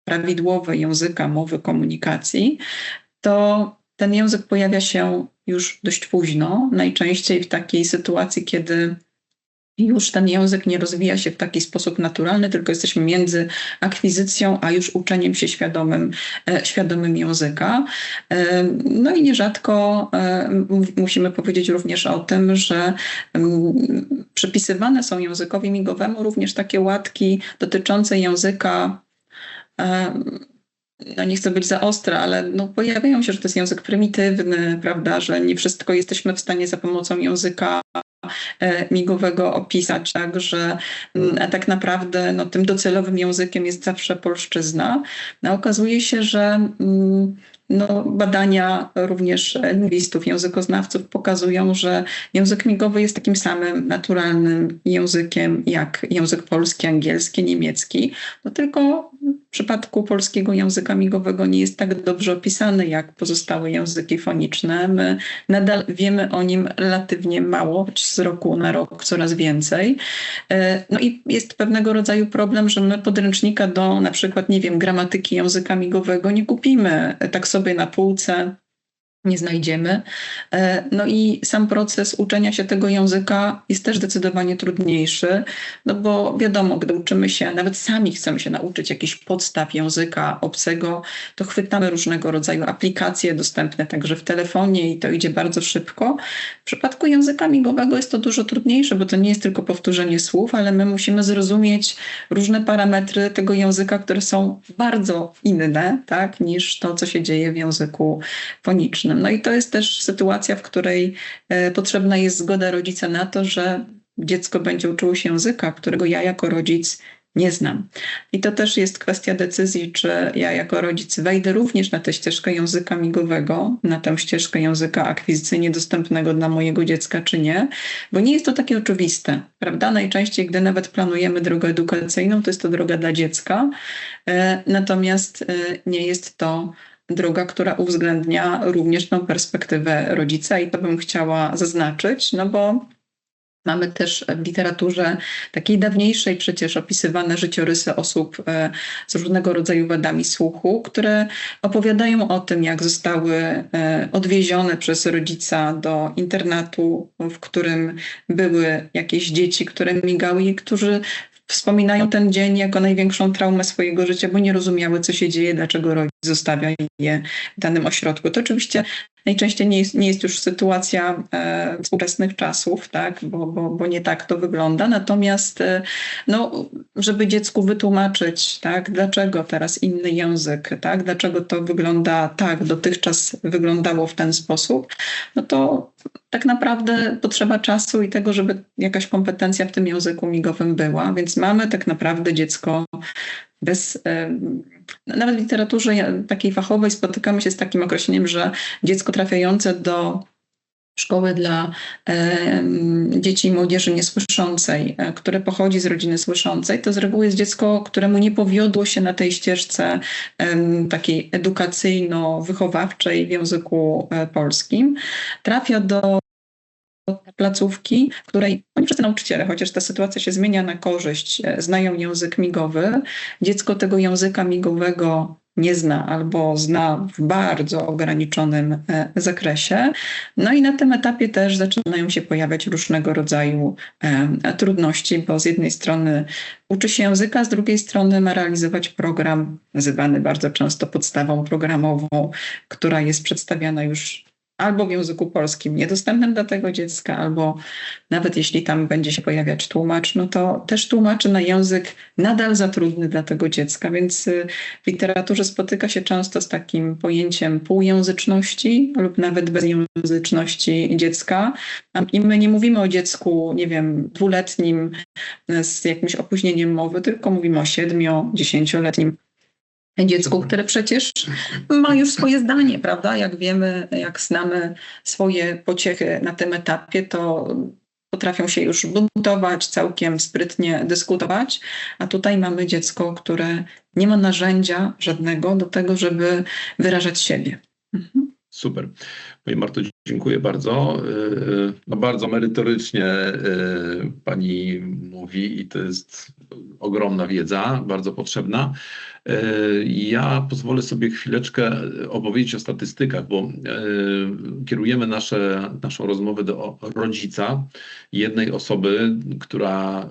prawidłowe języka, mowy, komunikacji, to ten język pojawia się już dość późno, najczęściej w takiej sytuacji, kiedy już ten język nie rozwija się w taki sposób naturalny, tylko jesteśmy między akwizycją, a już uczeniem się świadomym języka. No i nierzadko musimy powiedzieć również o tym, że przypisywane są językowi migowemu również takie łatki dotyczące języka, no nie chcę być za ostra, ale no pojawiają się, że to jest język prymitywny, prawda, że nie wszystko jesteśmy w stanie za pomocą języka migowego opisać, tak, że tak naprawdę no, tym docelowym językiem jest zawsze polszczyzna. No, okazuje się, że no, badania również lingwistów, językoznawców pokazują, że język migowy jest takim samym naturalnym językiem jak język polski, angielski, niemiecki. No tylko w przypadku polskiego języka migowego nie jest tak dobrze opisany jak pozostałe języki foniczne. My nadal wiemy o nim relatywnie mało, z roku na rok coraz więcej. No i jest pewnego rodzaju problem, że my podręcznika do na przykład, nie wiem, gramatyki języka migowego nie kupimy tak sobie na półce. Nie znajdziemy. No i sam proces uczenia się tego języka jest też zdecydowanie trudniejszy, no bo wiadomo, gdy uczymy się, nawet sami chcemy się nauczyć jakichś podstaw języka obcego, to chwytamy różnego rodzaju aplikacje dostępne także w telefonie i to idzie bardzo szybko. W przypadku języka migowego jest to dużo trudniejsze, bo to nie jest tylko powtórzenie słów, ale my musimy zrozumieć różne parametry tego języka, które są bardzo inne, tak, niż to, co się dzieje w języku fonicznym. No i to jest też sytuacja, w której potrzebna jest zgoda rodzica na to, że dziecko będzie uczyło się języka, którego ja jako rodzic nie znam. I to też jest kwestia decyzji, czy ja jako rodzic wejdę również na tę ścieżkę języka migowego, na tę ścieżkę języka akwizycyjnie dostępnego dla mojego dziecka, czy nie, bo nie jest to takie oczywiste, prawda? Najczęściej, gdy nawet planujemy drogę edukacyjną, to jest to droga dla dziecka, natomiast nie jest to droga, która uwzględnia również tą perspektywę rodzica i to bym chciała zaznaczyć, no bo mamy też w literaturze takiej dawniejszej przecież opisywane życiorysy osób z różnego rodzaju wadami słuchu, które opowiadają o tym, jak zostały odwiezione przez rodzica do internatu, w którym były jakieś dzieci, które migały i którzy wspominają ten dzień jako największą traumę swojego życia, bo nie rozumiały, co się dzieje, dlaczego rodzic zostawia je w danym ośrodku. To oczywiście najczęściej nie jest już sytuacja współczesnych czasów, tak? Bo nie tak to wygląda. Natomiast no, żeby dziecku wytłumaczyć, tak? Dlaczego teraz inny język, tak? Dlaczego to wygląda tak, dotychczas wyglądało w ten sposób, no to tak naprawdę potrzeba czasu i tego, żeby jakaś kompetencja w tym języku migowym była. Więc mamy tak naprawdę dziecko bez... Nawet w literaturze takiej fachowej spotykamy się z takim określeniem, że dziecko trafiające do szkoły dla dzieci i młodzieży niesłyszącej, które pochodzi z rodziny słyszącej, to z reguły jest dziecko, któremu nie powiodło się na tej ścieżce takiej edukacyjno-wychowawczej w języku polskim. Trafia do placówki, w której oni wszyscy nauczyciele, chociaż ta sytuacja się zmienia na korzyść, znają język migowy. Dziecko tego języka migowego nie zna albo zna w bardzo ograniczonym zakresie. No i na tym etapie też zaczynają się pojawiać różnego rodzaju trudności, bo z jednej strony uczy się języka, z drugiej strony ma realizować program nazywany bardzo często podstawą programową, która jest przedstawiana już albo w języku polskim niedostępnym dla tego dziecka, albo nawet jeśli tam będzie się pojawiać tłumacz, no to też tłumaczy na język nadal za trudny dla tego dziecka, więc w literaturze spotyka się często z takim pojęciem półjęzyczności lub nawet bezjęzyczności dziecka. I my nie mówimy o dziecku, nie wiem, 2-letnim z jakimś opóźnieniem mowy, tylko mówimy o 7-10-letnim dziecku, które przecież ma już swoje zdanie, prawda? Jak wiemy, jak znamy swoje pociechy na tym etapie, to potrafią się już buntować, całkiem sprytnie dyskutować, a tutaj mamy dziecko, które nie ma narzędzia żadnego do tego, żeby wyrażać siebie. Mhm. Super. Pani Marto, dziękuję bardzo. No bardzo merytorycznie Pani mówi i to jest ogromna wiedza, bardzo potrzebna. Ja pozwolę sobie chwileczkę opowiedzieć o statystykach, bo kierujemy naszą rozmowę do rodzica jednej osoby, która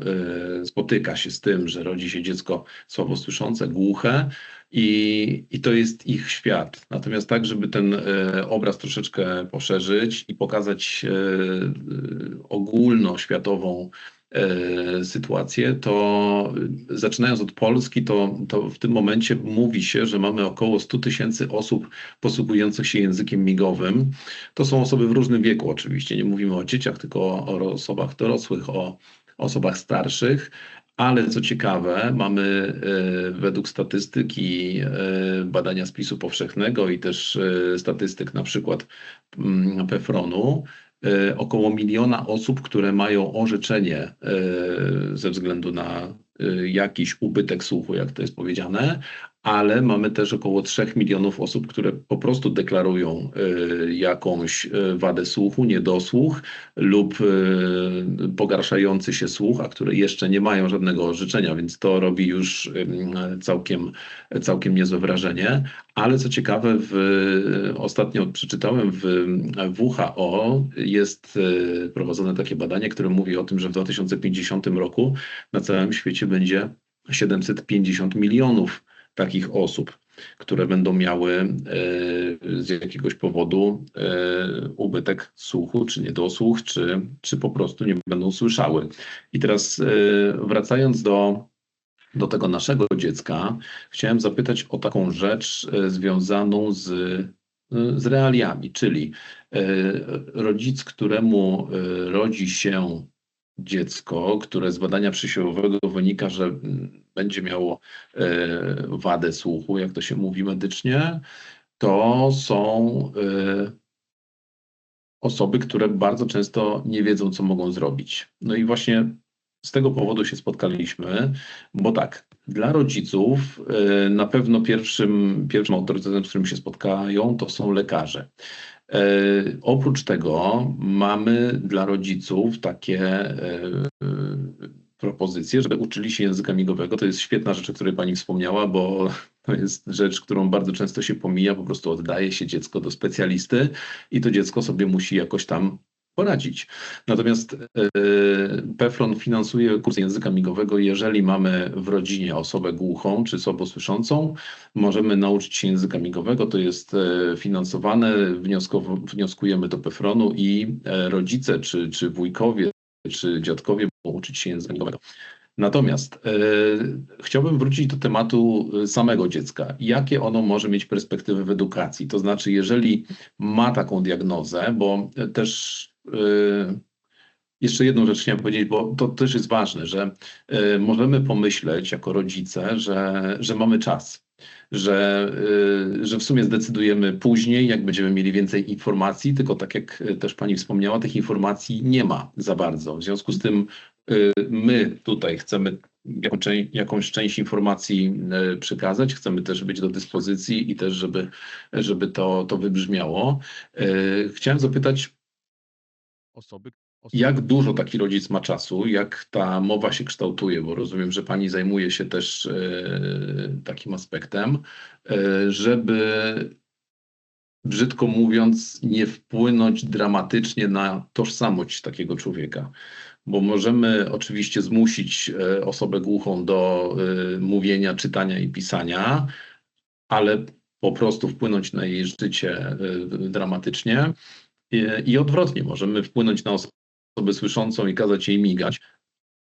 spotyka się z tym, że rodzi się dziecko słabosłyszące, głuche i to jest ich świat. Natomiast tak, żeby ten obraz troszeczkę poszerzyć i pokazać ogólnoświatową sytuację, to zaczynając od Polski, to w tym momencie mówi się, że mamy około 100 000 osób posługujących się językiem migowym. To są osoby w różnym wieku oczywiście, nie mówimy o dzieciach, tylko o osobach dorosłych, o osobach starszych. Ale co ciekawe, mamy według statystyki badania spisu powszechnego i też statystyk na przykład PFRON-u, około 1 miliona osób, które mają orzeczenie ze względu na jakiś ubytek słuchu, jak to jest powiedziane, ale mamy też około 3 milionów osób, które po prostu deklarują jakąś wadę słuchu, niedosłuch lub pogarszający się słuch, a które jeszcze nie mają żadnego orzeczenia, więc to robi już całkiem niezłe wrażenie. Ale co ciekawe, ostatnio przeczytałem w WHO jest prowadzone takie badanie, które mówi o tym, że w 2050 roku na całym świecie będzie 750 milionów takich osób, które będą miały z jakiegoś powodu ubytek słuchu, czy niedosłuch, czy po prostu nie będą słyszały. I teraz wracając do tego naszego dziecka, chciałem zapytać o taką rzecz związaną z realiami, czyli rodzic, któremu rodzi się dziecko, które z badania przesiłowego wynika, że będzie miało wadę słuchu, jak to się mówi medycznie, to są osoby, które bardzo często nie wiedzą, co mogą zrobić. No i właśnie z tego powodu się spotkaliśmy, bo tak, dla rodziców na pewno pierwszym autorytetem, z którym się spotkają, to są lekarze. Oprócz tego mamy dla rodziców takie propozycje, żeby uczyli się języka migowego. To jest świetna rzecz, o której Pani wspomniała, bo to jest rzecz, którą bardzo często się pomija, po prostu oddaje się dziecko do specjalisty i to dziecko sobie musi jakoś tam poradzić. Natomiast PFRON finansuje kursy języka migowego. Jeżeli mamy w rodzinie osobę głuchą czy słabosłyszącą, możemy nauczyć się języka migowego. To jest finansowane, wnioskujemy do PFRON-u i rodzice czy wujkowie czy dziadkowie mogą uczyć się języka migowego. Natomiast chciałbym wrócić do tematu samego dziecka. Jakie ono może mieć perspektywy w edukacji? To znaczy, jeżeli ma taką diagnozę, bo też jeszcze jedną rzecz chciałem powiedzieć, bo to też jest ważne, że możemy pomyśleć jako rodzice, że mamy czas, że w sumie zdecydujemy później, jak będziemy mieli więcej informacji, tylko tak jak też Pani wspomniała, tych informacji nie ma za bardzo. W związku z tym my tutaj chcemy jakąś część informacji przekazać, chcemy też być do dyspozycji i też, żeby to wybrzmiało. Chciałem zapytać osoby, jak dużo taki rodzic ma czasu, jak ta mowa się kształtuje, bo rozumiem, że Pani zajmuje się też takim aspektem, żeby brzydko mówiąc nie wpłynąć dramatycznie na tożsamość takiego człowieka. Bo możemy oczywiście zmusić osobę głuchą do mówienia, czytania i pisania, ale po prostu wpłynąć na jej życie dramatycznie. I odwrotnie, możemy wpłynąć na osobę słyszącą i kazać jej migać,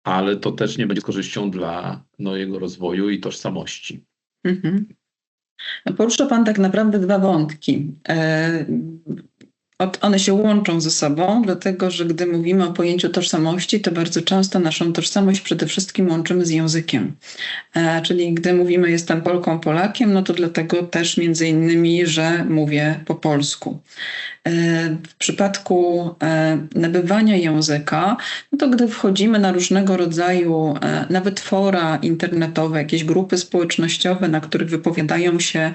ale to też nie będzie z korzyścią dla jego rozwoju i tożsamości. Mhm. Porusza Pan tak naprawdę dwa wątki. One się łączą ze sobą, dlatego że gdy mówimy o pojęciu tożsamości, to bardzo często naszą tożsamość przede wszystkim łączymy z językiem. Czyli gdy mówimy jestem Polką, Polakiem, no to dlatego też między innymi, że mówię po polsku. W przypadku nabywania języka, no to gdy wchodzimy na różnego rodzaju nawet fora internetowe, jakieś grupy społecznościowe, na których wypowiadają się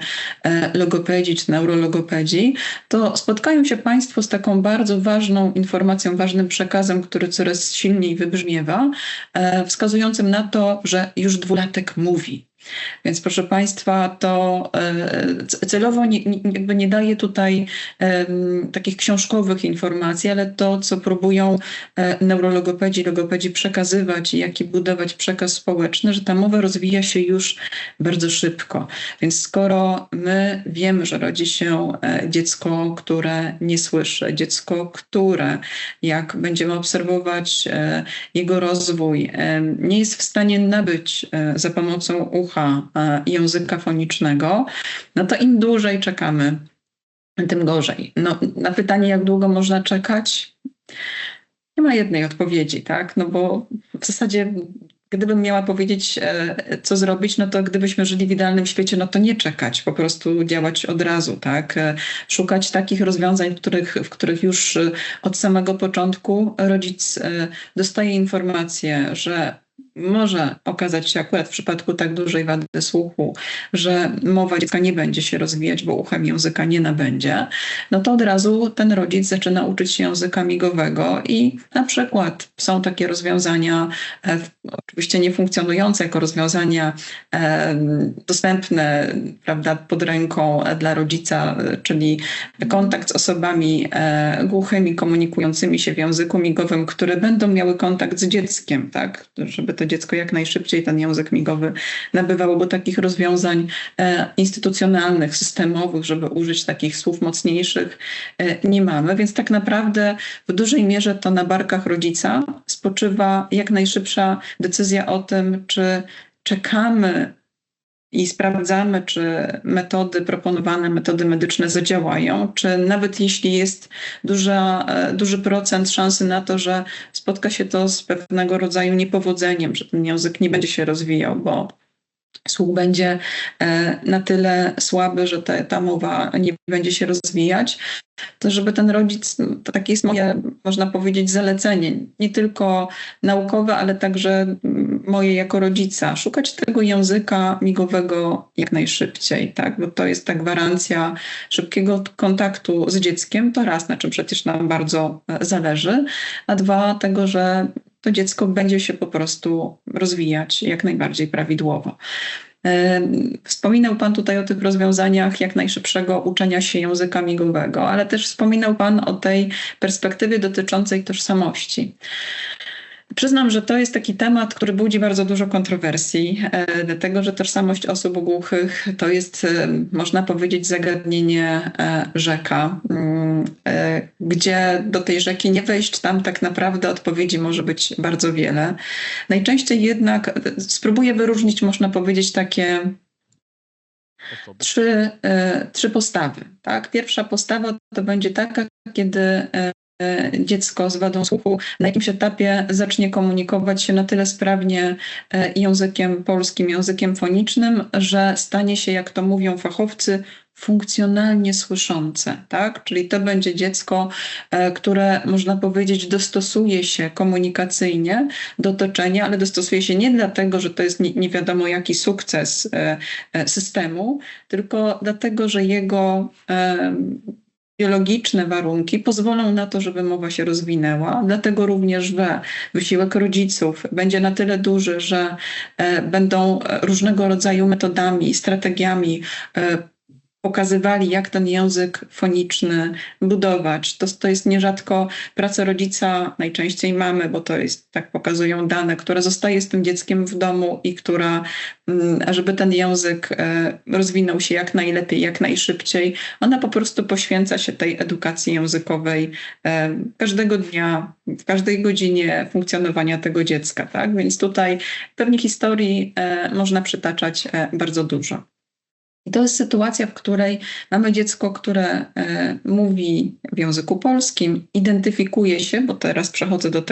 logopedzi czy neurologopedzi, to spotkają się Państwo z taką bardzo ważną informacją, ważnym przekazem, który coraz silniej wybrzmiewa, wskazującym na to, że już 2-latek mówi Więc proszę Państwa, to celowo jakby nie daję tutaj takich książkowych informacji, ale to, co próbują neurologopedzi, logopedzi przekazywać i jaki budować przekaz społeczny, że ta mowa rozwija się już bardzo szybko. Więc skoro my wiemy, że rodzi się dziecko, które nie słyszy, dziecko, które jak będziemy obserwować jego rozwój, nie jest w stanie nabyć za pomocą ucha języka fonicznego, no to im dłużej czekamy, tym gorzej. No, na pytanie, jak długo można czekać, nie ma jednej odpowiedzi, tak? No bo w zasadzie, gdybym miała powiedzieć, co zrobić, no to gdybyśmy żyli w idealnym świecie, no to nie czekać, po prostu działać od razu, tak? Szukać takich rozwiązań, w których już od samego początku rodzic dostaje informację, że może okazać się akurat w przypadku tak dużej wady słuchu, że mowa dziecka nie będzie się rozwijać, bo uchem języka nie nabędzie, no to od razu ten rodzic zaczyna uczyć się języka migowego i na przykład są takie rozwiązania, oczywiście nie funkcjonujące jako rozwiązania dostępne, prawda, pod ręką dla rodzica, czyli kontakt z osobami głuchymi, komunikującymi się w języku migowym, które będą miały kontakt z dzieckiem, tak, żeby to dziecko jak najszybciej ten język migowy nabywało, bo takich rozwiązań instytucjonalnych, systemowych, żeby użyć takich słów mocniejszych, nie mamy. Więc tak naprawdę w dużej mierze to na barkach rodzica spoczywa jak najszybsza decyzja o tym, czy czekamy i sprawdzamy, czy proponowane metody medyczne zadziałają, czy nawet jeśli jest duży procent szansy na to, że spotka się to z pewnego rodzaju niepowodzeniem, że ten język nie będzie się rozwijał, bo słuch będzie na tyle słaby, że ta mowa nie będzie się rozwijać, to żeby ten rodzic, to takie jest moje, można powiedzieć, zalecenie, nie tylko naukowe, ale także moje jako rodzica, szukać tego języka migowego jak najszybciej, tak? Bo to jest ta gwarancja szybkiego kontaktu z dzieckiem, to raz, na czym przecież nam bardzo zależy, a dwa, tego, że to dziecko będzie się po prostu rozwijać jak najbardziej prawidłowo. Wspominał Pan tutaj o tych rozwiązaniach jak najszybszego uczenia się języka migowego, ale też wspominał Pan o tej perspektywie dotyczącej tożsamości. Przyznam, że to jest taki temat, który budzi bardzo dużo kontrowersji, dlatego że tożsamość osób głuchych to jest, można powiedzieć, zagadnienie rzeka, gdzie do tej rzeki nie wejść, tam tak naprawdę odpowiedzi może być bardzo wiele. Najczęściej jednak spróbuję wyróżnić, można powiedzieć, takie trzy postawy. Tak? Pierwsza postawa to będzie taka, kiedy dziecko z wadą słuchu na jakimś etapie zacznie komunikować się na tyle sprawnie językiem polskim, językiem fonicznym, że stanie się, jak to mówią fachowcy, funkcjonalnie słyszące, tak? Czyli to będzie dziecko, które, można powiedzieć, dostosuje się komunikacyjnie do otoczenia, ale dostosuje się nie dlatego, że to jest nie wiadomo jaki sukces systemu, tylko dlatego, że jego biologiczne warunki pozwolą na to, żeby mowa się rozwinęła. Dlatego również, że wysiłek rodziców będzie na tyle duży, że będą różnego rodzaju metodami, strategiami pokazywali, jak ten język foniczny budować. To jest nierzadko praca rodzica, najczęściej mamy, bo to jest, tak pokazują dane, która zostaje z tym dzieckiem w domu i która, żeby ten język rozwinął się jak najlepiej, jak najszybciej, ona po prostu poświęca się tej edukacji językowej każdego dnia, w każdej godzinie funkcjonowania tego dziecka. Tak? Więc tutaj pewnie historii można przytaczać bardzo dużo. I to jest sytuacja, w której mamy dziecko, które mówi w języku polskim, identyfikuje się, bo teraz przechodzę do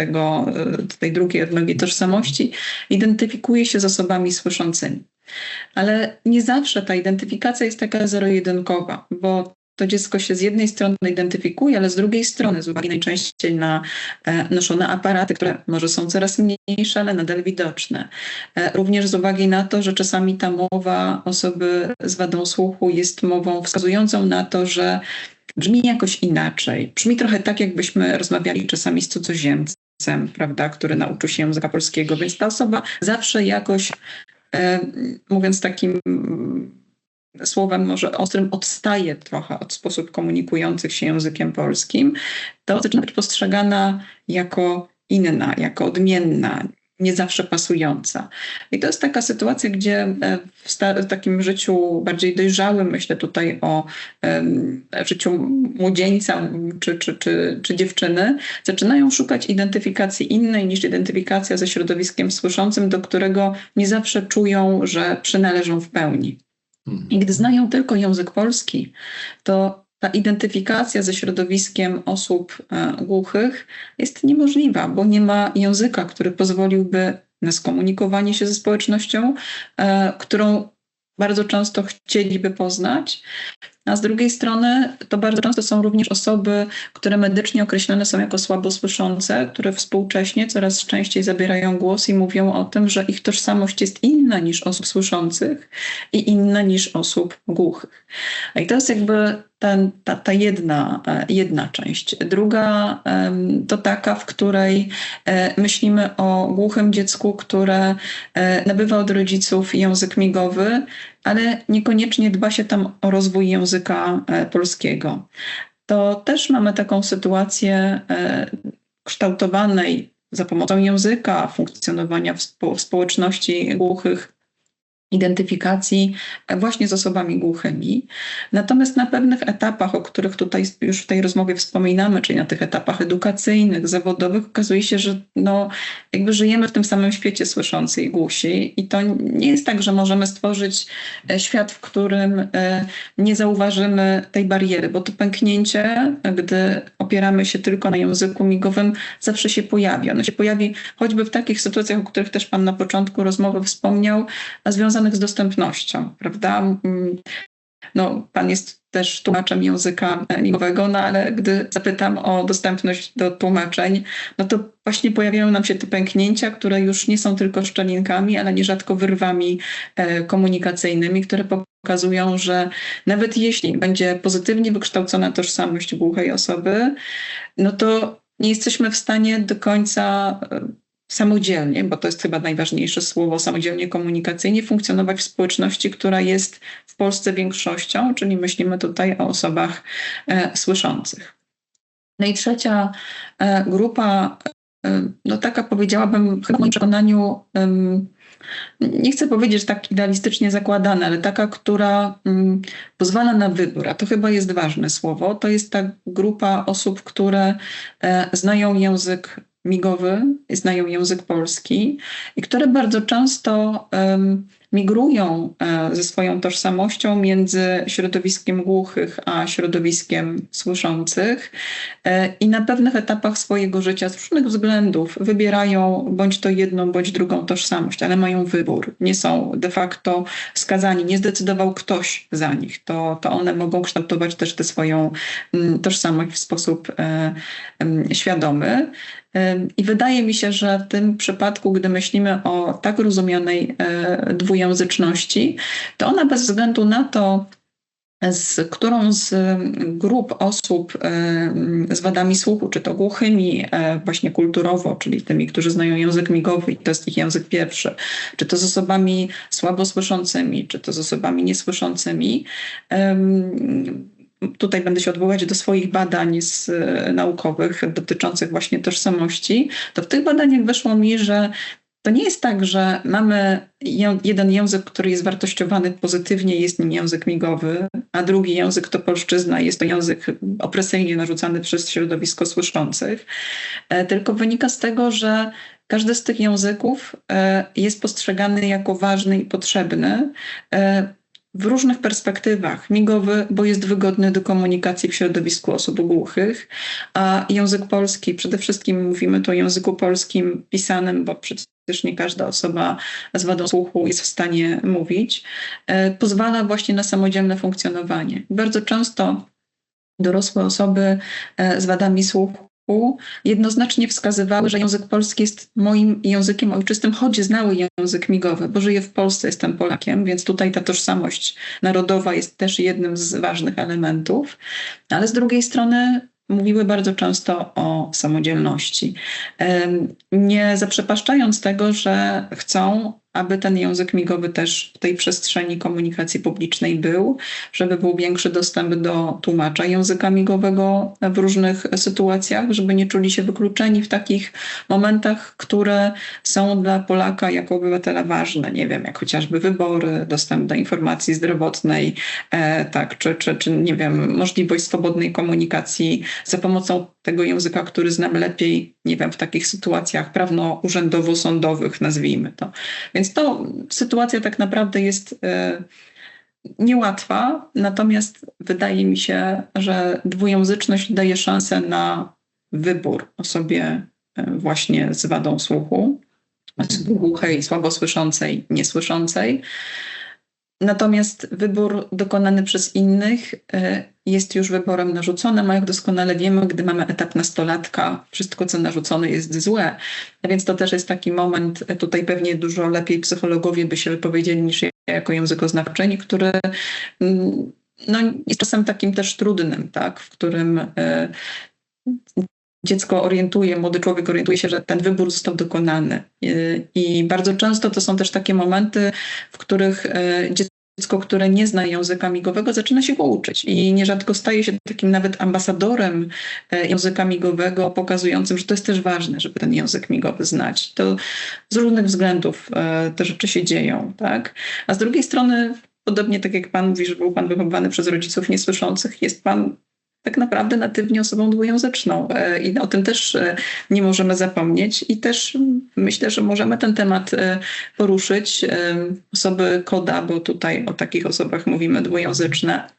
tej drugiej odnogi tożsamości, identyfikuje się z osobami słyszącymi. Ale nie zawsze ta identyfikacja jest taka zero-jedynkowa, bo to dziecko się z jednej strony identyfikuje, ale z drugiej strony, z uwagi najczęściej na noszone aparaty, które może są coraz mniejsze, ale nadal widoczne. Również z uwagi na to, że czasami ta mowa osoby z wadą słuchu jest mową wskazującą na to, że brzmi jakoś inaczej. Brzmi trochę tak, jakbyśmy rozmawiali czasami z cudzoziemcem, prawda, który nauczył się języka polskiego, więc ta osoba zawsze jakoś mówiąc takim słowem może ostrym, odstaje trochę od sposób komunikujących się językiem polskim, to zaczyna być postrzegana jako inna, jako odmienna, nie zawsze pasująca. I to jest taka sytuacja, gdzie w takim życiu bardziej dojrzałym, myślę tutaj o życiu młodzieńca czy dziewczyny, zaczynają szukać identyfikacji innej niż identyfikacja ze środowiskiem słyszącym, do którego nie zawsze czują, że przynależą w pełni. I gdy znają tylko język polski, to ta identyfikacja ze środowiskiem osób głuchych jest niemożliwa, bo nie ma języka, który pozwoliłby na skomunikowanie się ze społecznością, którą bardzo często chcieliby poznać. A z drugiej strony to bardzo często są również osoby, które medycznie określane są jako słabosłyszące, które współcześnie coraz częściej zabierają głos i mówią o tym, że ich tożsamość jest inna niż osób słyszących i inna niż osób głuchych. I to jest jakby ta jedna część. Druga to taka, w której myślimy o głuchym dziecku, które nabywa od rodziców język migowy, ale niekoniecznie dba się tam o rozwój języka polskiego. To też mamy taką sytuację kształtowanej za pomocą języka, funkcjonowania w społeczności głuchych, identyfikacji właśnie z osobami głuchymi. Natomiast na pewnych etapach, o których tutaj już w tej rozmowie wspominamy, czyli na tych etapach edukacyjnych, zawodowych, okazuje się, że jakby żyjemy w tym samym świecie słyszący i głusi i to nie jest tak, że możemy stworzyć świat, w którym nie zauważymy tej bariery, bo to pęknięcie, gdy opieramy się tylko na języku migowym, zawsze się pojawi. Ono się pojawi choćby w takich sytuacjach, o których też Pan na początku rozmowy wspomniał, a związanych z dostępnością, prawda? Pan jest też tłumaczem języka migowego, ale gdy zapytam o dostępność do tłumaczeń, to właśnie pojawiają nam się te pęknięcia, które już nie są tylko szczelinkami, ale nierzadko wyrwami komunikacyjnymi, które pokazują, że nawet jeśli będzie pozytywnie wykształcona tożsamość głuchej osoby, to nie jesteśmy w stanie do końca samodzielnie, bo to jest chyba najważniejsze słowo, samodzielnie komunikacyjnie funkcjonować w społeczności, która jest w Polsce większością, czyli myślimy tutaj o osobach słyszących. I trzecia grupa, taka powiedziałabym chyba w moim przekonaniu, nie chcę powiedzieć, że tak idealistycznie zakładana, ale taka, która pozwala na wybór, a to chyba jest ważne słowo, to jest ta grupa osób, które znają język migowy, znają język polski i które bardzo często migrują ze swoją tożsamością między środowiskiem głuchych a środowiskiem słyszących i na pewnych etapach swojego życia z różnych względów wybierają bądź to jedną, bądź drugą tożsamość, ale mają wybór. Nie są de facto skazani, nie zdecydował ktoś za nich. To one mogą kształtować też tę swoją tożsamość w sposób świadomy. I wydaje mi się, że w tym przypadku, gdy myślimy o tak rozumianej dwujęzyczności, to ona bez względu na to, z którą z grup osób z wadami słuchu, czy to głuchymi właśnie kulturowo, czyli tymi, którzy znają język migowy i to jest ich język pierwszy, czy to z osobami słabo słyszącymi, czy to z osobami niesłyszącymi, tutaj będę się odwoływać do swoich badań naukowych dotyczących właśnie tożsamości, to w tych badaniach wyszło mi, że to nie jest tak, że mamy jeden język, który jest wartościowany pozytywnie, jest nim język migowy, a drugi język to polszczyzna, jest to język opresyjnie narzucany przez środowisko słyszących, tylko wynika z tego, że każdy z tych języków jest postrzegany jako ważny i potrzebny w różnych perspektywach. Migowy, bo jest wygodny do komunikacji w środowisku osób głuchych, a język polski, przede wszystkim mówimy tu o języku polskim pisanym, bo przecież nie każda osoba z wadą słuchu jest w stanie mówić, pozwala właśnie na samodzielne funkcjonowanie. Bardzo często dorosłe osoby z wadami słuchu jednoznacznie wskazywały, że język polski jest moim językiem ojczystym, choć znały język migowy, bo żyję w Polsce, jestem Polakiem, więc tutaj ta tożsamość narodowa jest też jednym z ważnych elementów, ale z drugiej strony mówiły bardzo często o samodzielności, nie zaprzepaszczając tego, że chcą aby ten język migowy też w tej przestrzeni komunikacji publicznej był, żeby był większy dostęp do tłumacza języka migowego w różnych sytuacjach, żeby nie czuli się wykluczeni w takich momentach, które są dla Polaka jako obywatela ważne. Nie wiem, jak chociażby wybory, dostęp do informacji zdrowotnej, tak, czy nie wiem, możliwość swobodnej komunikacji za pomocą tego języka, który znam lepiej, nie wiem, w takich sytuacjach prawno-urzędowo-sądowych, nazwijmy to. Więc to sytuacja tak naprawdę jest niełatwa, natomiast wydaje mi się, że dwujęzyczność daje szansę na wybór osobie właśnie z wadą słuchu, głuchej, słabosłyszącej, niesłyszącej. Natomiast wybór dokonany przez innych jest już wyborem narzuconym, a jak doskonale wiemy, gdy mamy etap nastolatka, wszystko co narzucone jest złe. A więc to też jest taki moment, tutaj pewnie dużo lepiej psychologowie by się wypowiedzieli niż ja jako językoznawczyni, który no, jest czasem takim też trudnym, tak, w którym dziecko młody człowiek orientuje się, że ten wybór został dokonany. I bardzo często to są też takie momenty, w których dziecko, które nie zna języka migowego, zaczyna się go uczyć i nierzadko staje się takim nawet ambasadorem języka migowego, pokazującym, że to jest też ważne, żeby ten język migowy znać. To z różnych względów te rzeczy się dzieją, tak? A z drugiej strony, podobnie tak jak pan mówi, że był pan wychowywany przez rodziców niesłyszących, jest pan tak naprawdę natywnie osobą dwujęzyczną i o tym też nie możemy zapomnieć i też myślę, że możemy ten temat poruszyć. Osoby KODA, bo tutaj o takich osobach mówimy dwujęzyczne,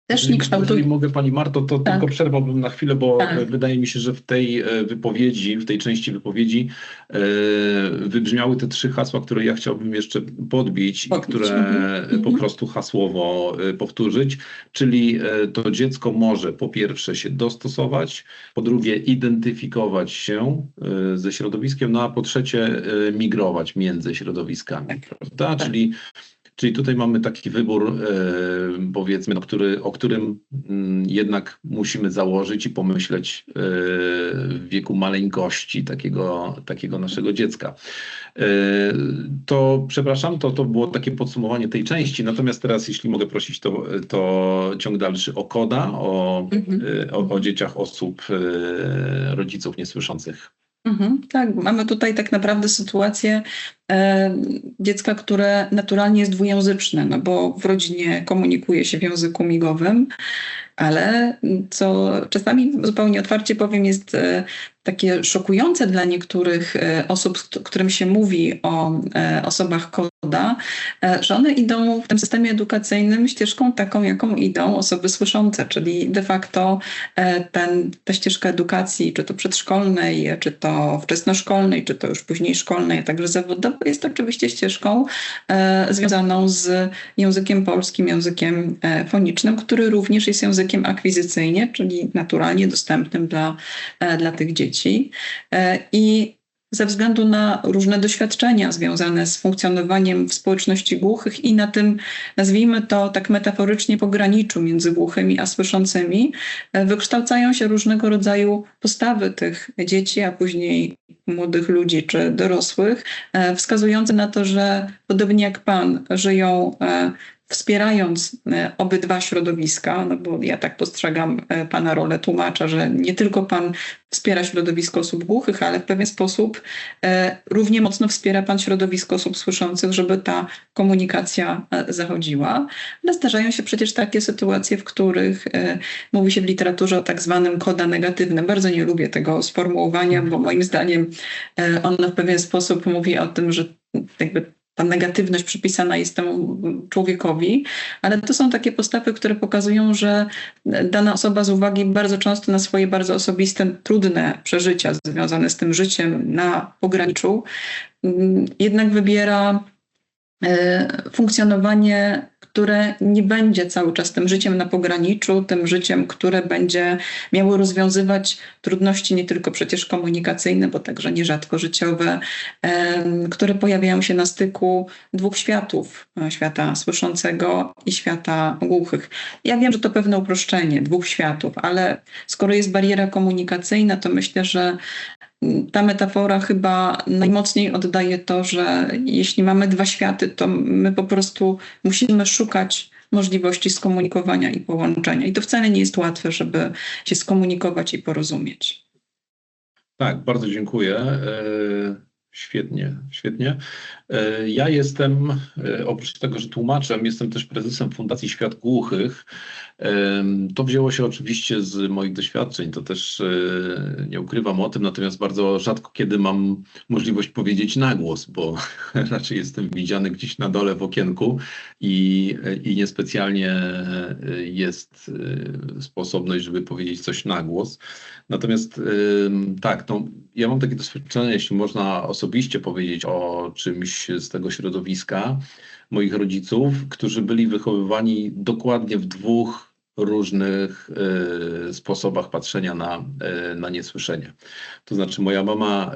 też nie kształtują. Jeżeli mogę, pani Marto, to Tak. tylko przerwałbym na chwilę, bo Tak. wydaje mi się, że w tej wypowiedzi, w tej części wypowiedzi wybrzmiały te 3 hasła, które ja chciałbym jeszcze podbić i które po prostu hasłowo powtórzyć. Czyli to dziecko może po pierwsze się dostosować, po drugie identyfikować się ze środowiskiem, no a po trzecie migrować między środowiskami, prawda? Tak. Czyli tutaj mamy taki wybór, powiedzmy, o którym jednak musimy założyć i pomyśleć w wieku maleńkości takiego naszego dziecka. To przepraszam, to było takie podsumowanie tej części. Natomiast teraz, jeśli mogę prosić, to ciąg dalszy o KODA, o dzieciach osób, rodziców niesłyszących. Tak, mamy tutaj tak naprawdę sytuację dziecka, które naturalnie jest dwujęzyczne, no bo w rodzinie komunikuje się w języku migowym, ale co czasami zupełnie otwarcie powiem, jest takie szokujące dla niektórych osób, którym się mówi o osobach KODA, że one idą w tym systemie edukacyjnym ścieżką taką, jaką idą osoby słyszące, czyli de facto ta ścieżka edukacji, czy to przedszkolnej, czy to wczesnoszkolnej, czy to już później szkolnej, a także zawodowej, jest oczywiście ścieżką związaną z językiem polskim, językiem fonicznym, który również jest językiem akwizycyjnie, czyli naturalnie dostępnym dla tych dzieci. I ze względu na różne doświadczenia związane z funkcjonowaniem w społeczności głuchych i na tym, nazwijmy to tak metaforycznie, pograniczu między głuchymi a słyszącymi, wykształcają się różnego rodzaju postawy tych dzieci, a później młodych ludzi czy dorosłych, wskazujące na to, że podobnie jak pan, żyją wspierając obydwa środowiska, no bo ja tak postrzegam pana rolę tłumacza, że nie tylko pan wspiera środowisko osób głuchych, ale w pewien sposób równie mocno wspiera pan środowisko osób słyszących, żeby ta komunikacja zachodziła. Ale zdarzają się przecież takie sytuacje, w których mówi się w literaturze o tak zwanym KODA negatywnym. Bardzo nie lubię tego sformułowania, bo moim zdaniem ono w pewien sposób mówi o tym, że jakby ta negatywność przypisana jest temu człowiekowi, ale to są takie postawy, które pokazują, że dana osoba z uwagi bardzo często na swoje bardzo osobiste, trudne przeżycia związane z tym życiem na pograniczu, jednak wybiera funkcjonowanie, które nie będzie cały czas tym życiem na pograniczu, tym życiem, które będzie miało rozwiązywać trudności nie tylko przecież komunikacyjne, bo także nierzadko życiowe, które pojawiają się na styku dwóch światów, świata słyszącego i świata głuchych. Ja wiem, że to pewne uproszczenie dwóch światów, ale skoro jest bariera komunikacyjna, to myślę, że ta metafora chyba najmocniej oddaje to, że jeśli mamy dwa światy, to my po prostu musimy szukać możliwości skomunikowania i połączenia. I to wcale nie jest łatwe, żeby się skomunikować i porozumieć. Tak, bardzo dziękuję. Świetnie, świetnie. Ja jestem, oprócz tego, że tłumaczem, jestem też prezesem Fundacji Świat Głuchych. To wzięło się oczywiście z moich doświadczeń, to też nie ukrywam o tym, natomiast bardzo rzadko kiedy mam możliwość powiedzieć na głos, bo raczej jestem widziany gdzieś na dole w okienku i niespecjalnie jest sposobność, żeby powiedzieć coś na głos. Natomiast tak, no, ja mam takie doświadczenie, jeśli można osobiście powiedzieć o czymś z tego środowiska moich rodziców, którzy byli wychowywani dokładnie w dwóch różnych sposobach patrzenia na niesłyszenie. To znaczy moja mama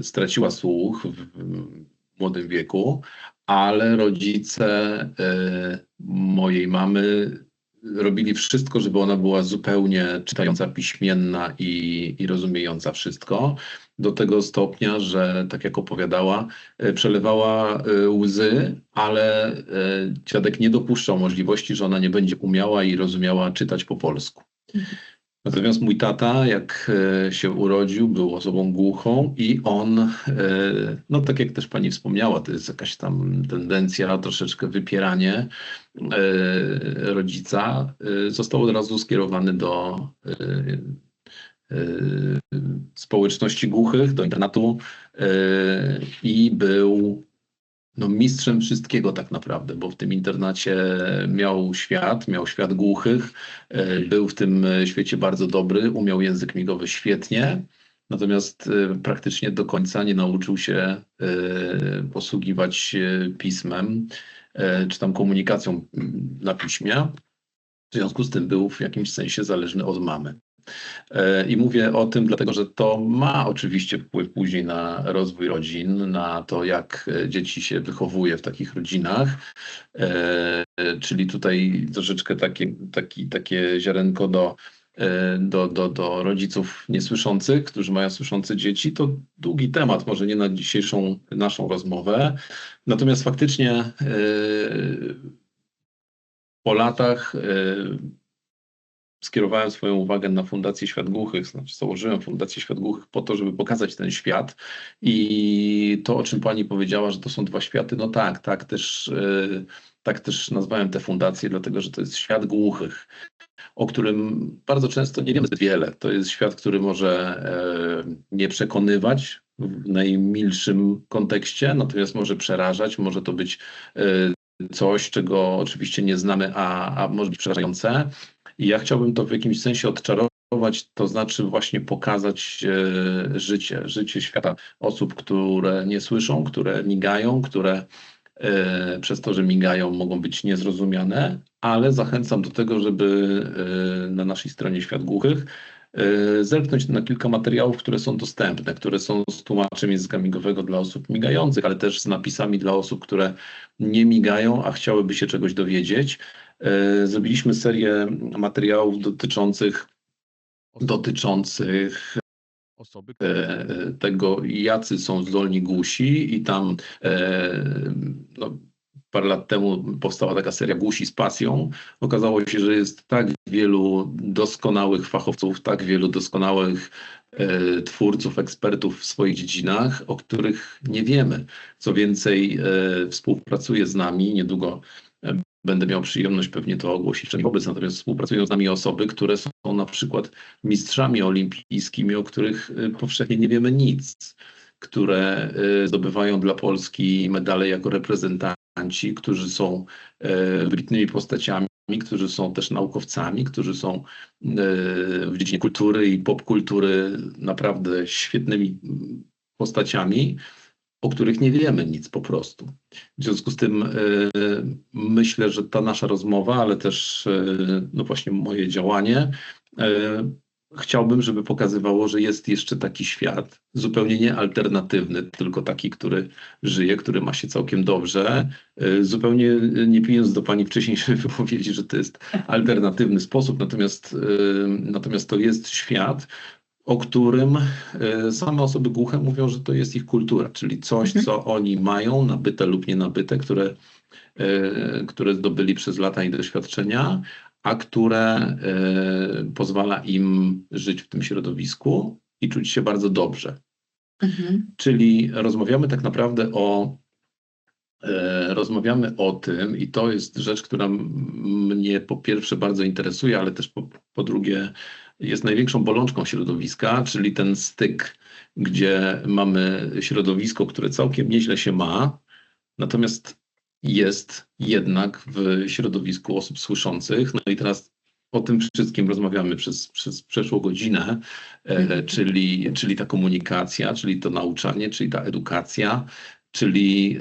straciła słuch w młodym wieku, ale rodzice mojej mamy robili wszystko, żeby ona była zupełnie czytająca, piśmienna i rozumiejąca wszystko. Do tego stopnia, że tak jak opowiadała, przelewała łzy, ale dziadek nie dopuszczał możliwości, że ona nie będzie umiała i rozumiała czytać po polsku. Natomiast mój tata, jak się urodził, był osobą głuchą i on, no tak jak też pani wspomniała, to jest jakaś tam tendencja, troszeczkę wypieranie rodzica, został od razu skierowany do społeczności głuchych, do internatu i był no, mistrzem wszystkiego tak naprawdę, bo w tym internacie miał świat głuchych, był w tym świecie bardzo dobry, umiał język migowy świetnie, natomiast praktycznie do końca nie nauczył się posługiwać pismem, czy tam komunikacją na piśmie. W związku z tym był w jakimś sensie zależny od mamy. I mówię o tym dlatego, że to ma oczywiście wpływ później na rozwój rodzin, na to, jak dzieci się wychowuje w takich rodzinach. Czyli tutaj troszeczkę takie ziarenko do rodziców niesłyszących, którzy mają słyszące dzieci. To długi temat, może nie na dzisiejszą naszą rozmowę. Natomiast faktycznie po latach skierowałem swoją uwagę na Fundację Świat Głuchych, znaczy założyłem Fundację Świat Głuchych po to, żeby pokazać ten świat i to, o czym pani powiedziała, że to są dwa światy, no tak też nazwałem tę fundację, dlatego że to jest świat głuchych, o którym bardzo często nie wiemy zbyt wiele. To jest świat, który może nie przekonywać w najmilszym kontekście, natomiast może przerażać, może to być coś, czego oczywiście nie znamy, a może być przerażające. I ja chciałbym to w jakimś sensie odczarować, to znaczy właśnie pokazać życie świata osób, które nie słyszą, które migają, które przez to, że migają, mogą być niezrozumiane, ale zachęcam do tego, żeby na naszej stronie Świat Głuchych zerknąć na kilka materiałów, które są dostępne, które są z tłumaczem języka migowego dla osób migających, ale też z napisami dla osób, które nie migają, a chciałyby się czegoś dowiedzieć. Zrobiliśmy serię materiałów dotyczących osoby, tego, jacy są zdolni głusi i tam no, parę lat temu powstała taka seria Głusi z pasją. Okazało się, że jest tak wielu doskonałych fachowców, tak wielu doskonałych twórców, ekspertów w swoich dziedzinach, o których nie wiemy. Co więcej, współpracuje z nami, niedługo będę miał przyjemność pewnie to ogłosić wszędzie wobec, natomiast współpracują z nami osoby, które są na przykład mistrzami olimpijskimi, o których powszechnie nie wiemy nic, które zdobywają dla Polski medale jako reprezentanci, którzy są wybitnymi postaciami, którzy są też naukowcami, którzy są w dziedzinie kultury i popkultury naprawdę świetnymi postaciami, o których nie wiemy nic po prostu. W związku z tym myślę, że ta nasza rozmowa, ale też no właśnie moje działanie, chciałbym, żeby pokazywało, że jest jeszcze taki świat, zupełnie nie alternatywny, tylko taki, który żyje, który ma się całkiem dobrze. Zupełnie nie pijąc do pani wcześniejszej wypowiedzi, że to jest alternatywny sposób, natomiast to jest świat, o którym same osoby głuche mówią, że to jest ich kultura, czyli coś, co oni mają, nabyte lub nienabyte, które zdobyli przez lata i doświadczenia, a które pozwala im żyć w tym środowisku i czuć się bardzo dobrze. Czyli rozmawiamy tak naprawdę rozmawiamy o tym, i to jest rzecz, która mnie po pierwsze bardzo interesuje, ale też po drugie jest największą bolączką środowiska, czyli ten styk, gdzie mamy środowisko, które całkiem nieźle się ma, natomiast jest jednak w środowisku osób słyszących. No i teraz o tym wszystkim rozmawiamy przez przeszłą godzinę, czyli ta komunikacja, czyli to nauczanie, czyli ta edukacja, czyli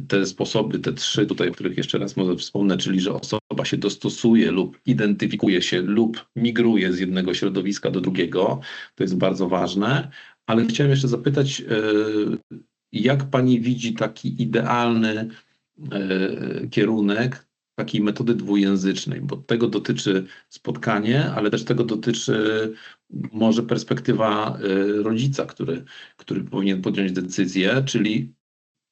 te sposoby, te trzy tutaj, o których jeszcze raz może wspomnę, czyli że osoba się dostosuje lub identyfikuje się lub migruje z jednego środowiska do drugiego. To jest bardzo ważne, ale chciałem jeszcze zapytać, jak pani widzi taki idealny kierunek takiej metody dwujęzycznej, bo tego dotyczy spotkanie, ale też tego dotyczy może perspektywa rodzica, który powinien podjąć decyzję, czyli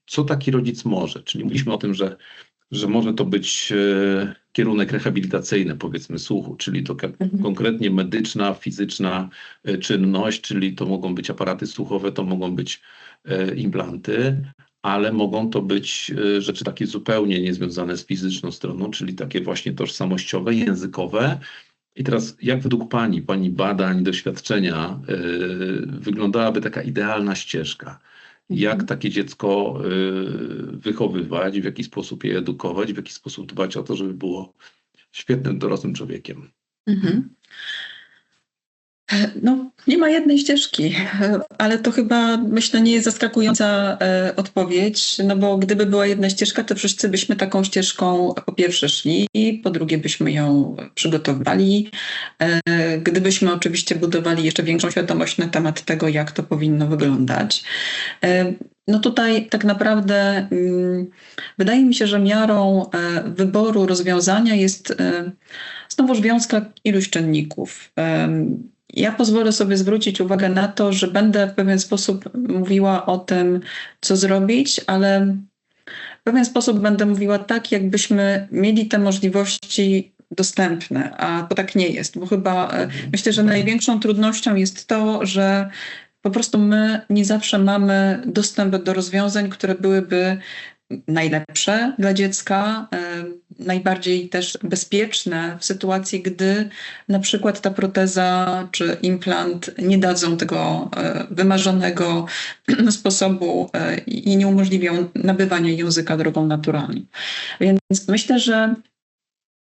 co taki rodzic może. Czyli mówiliśmy o tym, że może to być kierunek rehabilitacyjny, powiedzmy, słuchu, czyli to konkretnie medyczna, fizyczna czynność, czyli to mogą być aparaty słuchowe, to mogą być implanty, ale mogą to być rzeczy takie zupełnie niezwiązane z fizyczną stroną, czyli takie właśnie tożsamościowe, językowe. I teraz jak według pani badań, doświadczenia wyglądałaby taka idealna ścieżka? Jak takie dziecko wychowywać, w jaki sposób je edukować, w jaki sposób dbać o to, żeby było świetnym dorosłym człowiekiem? No, nie ma jednej ścieżki, ale to chyba, myślę, nie jest zaskakująca odpowiedź, no bo gdyby była jedna ścieżka, to wszyscy byśmy taką ścieżką po pierwsze szli, po drugie byśmy ją przygotowali, gdybyśmy oczywiście budowali jeszcze większą świadomość na temat tego, jak to powinno wyglądać. No tutaj tak naprawdę wydaje mi się, że miarą wyboru rozwiązania jest znowuż wiązka iluś czynników. Ja pozwolę sobie zwrócić uwagę na to, że będę w pewien sposób mówiła o tym, co zrobić, ale w pewien sposób będę mówiła tak, jakbyśmy mieli te możliwości dostępne, a to tak nie jest, bo chyba myślę, że największą trudnością jest to, że po prostu my nie zawsze mamy dostęp do rozwiązań, które byłyby najlepsze dla dziecka, najbardziej też bezpieczne w sytuacji, gdy na przykład ta proteza czy implant nie dadzą tego wymarzonego sposobu i nie umożliwią nabywania języka drogą naturalną. Więc myślę, że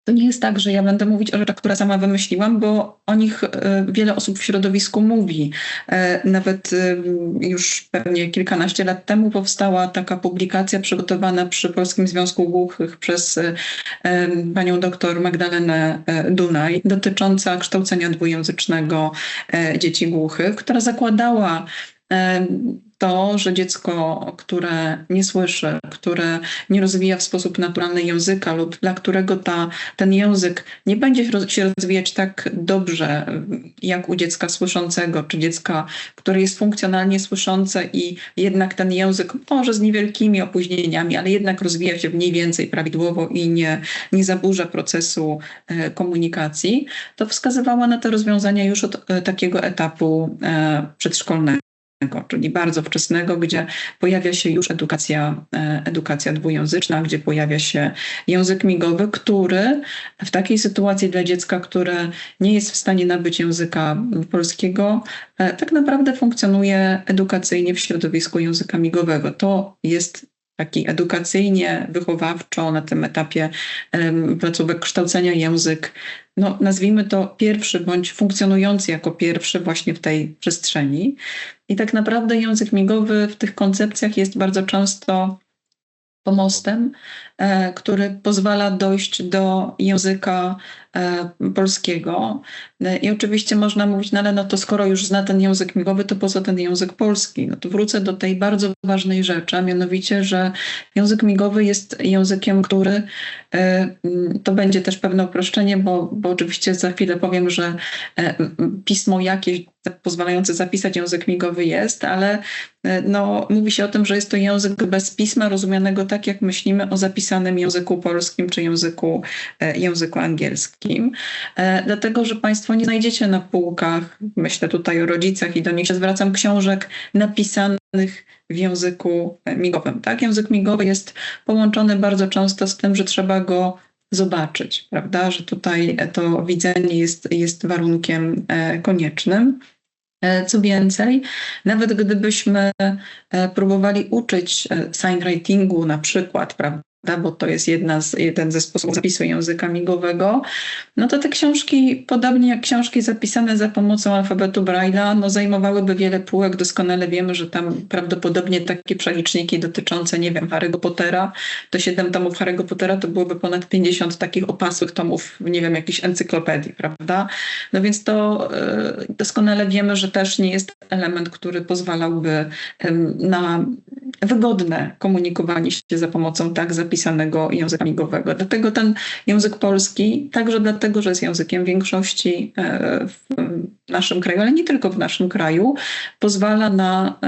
to nie jest tak, że ja będę mówić o rzeczach, które sama wymyśliłam, bo o nich wiele osób w środowisku mówi. Nawet już pewnie kilkanaście lat temu powstała taka publikacja przygotowana przy Polskim Związku Głuchych przez panią doktor Magdalenę Dunaj dotycząca kształcenia dwujęzycznego dzieci głuchych, która zakładała to, że dziecko, które nie słyszy, które nie rozwija w sposób naturalny języka lub dla którego ten język nie będzie się rozwijać tak dobrze jak u dziecka słyszącego, czy dziecka, które jest funkcjonalnie słyszące i jednak ten język może z niewielkimi opóźnieniami, ale jednak rozwija się mniej więcej prawidłowo i nie zaburza procesu komunikacji, to wskazywała na te rozwiązania już od takiego etapu przedszkolnego, czyli bardzo wczesnego, gdzie pojawia się już edukacja dwujęzyczna, gdzie pojawia się język migowy, który w takiej sytuacji dla dziecka, które nie jest w stanie nabyć języka polskiego, tak naprawdę funkcjonuje edukacyjnie w środowisku języka migowego. To jest taki edukacyjnie, wychowawczo na tym etapie placówek kształcenia język, no nazwijmy to pierwszy bądź funkcjonujący jako pierwszy właśnie w tej przestrzeni. I tak naprawdę język migowy w tych koncepcjach jest bardzo często pomostem, który pozwala dojść do języka polskiego. I oczywiście można mówić, no ale no to skoro już zna ten język migowy, to po co ten język polski? No to wrócę do tej bardzo ważnej rzeczy, a mianowicie, że język migowy jest językiem, który, to będzie też pewne uproszczenie, bo oczywiście za chwilę powiem, że pismo jakieś pozwalający zapisać język migowy jest, ale no, mówi się o tym, że jest to język bez pisma, rozumianego tak, jak myślimy o zapisanym języku polskim czy języku angielskim. Dlatego, że Państwo nie znajdziecie na półkach, myślę tutaj o rodzicach i do nich się zwracam, książek napisanych w języku migowym. Tak? Język migowy jest połączony bardzo często z tym, że trzeba go zobaczyć, prawda? Że tutaj to widzenie jest warunkiem koniecznym. Co więcej, nawet gdybyśmy próbowali uczyć signwritingu na przykład, prawda, bo to jest jeden ze sposobów zapisu języka migowego, no to te książki, podobnie jak książki zapisane za pomocą alfabetu Braille'a, no zajmowałyby wiele półek. Doskonale wiemy, że tam prawdopodobnie takie przeliczniki dotyczące, nie wiem, Harry'ego Pottera, to 7 tomów Harry'ego Pottera to byłoby ponad 50 takich opasłych tomów, nie wiem, jakichś encyklopedii, prawda? No więc to doskonale wiemy, że też nie jest element, który pozwalałby na wygodne komunikowanie się za pomocą tak zapisanego języka migowego. Dlatego ten język polski, także dlatego, że jest językiem większości w naszym kraju, ale nie tylko w naszym kraju, pozwala na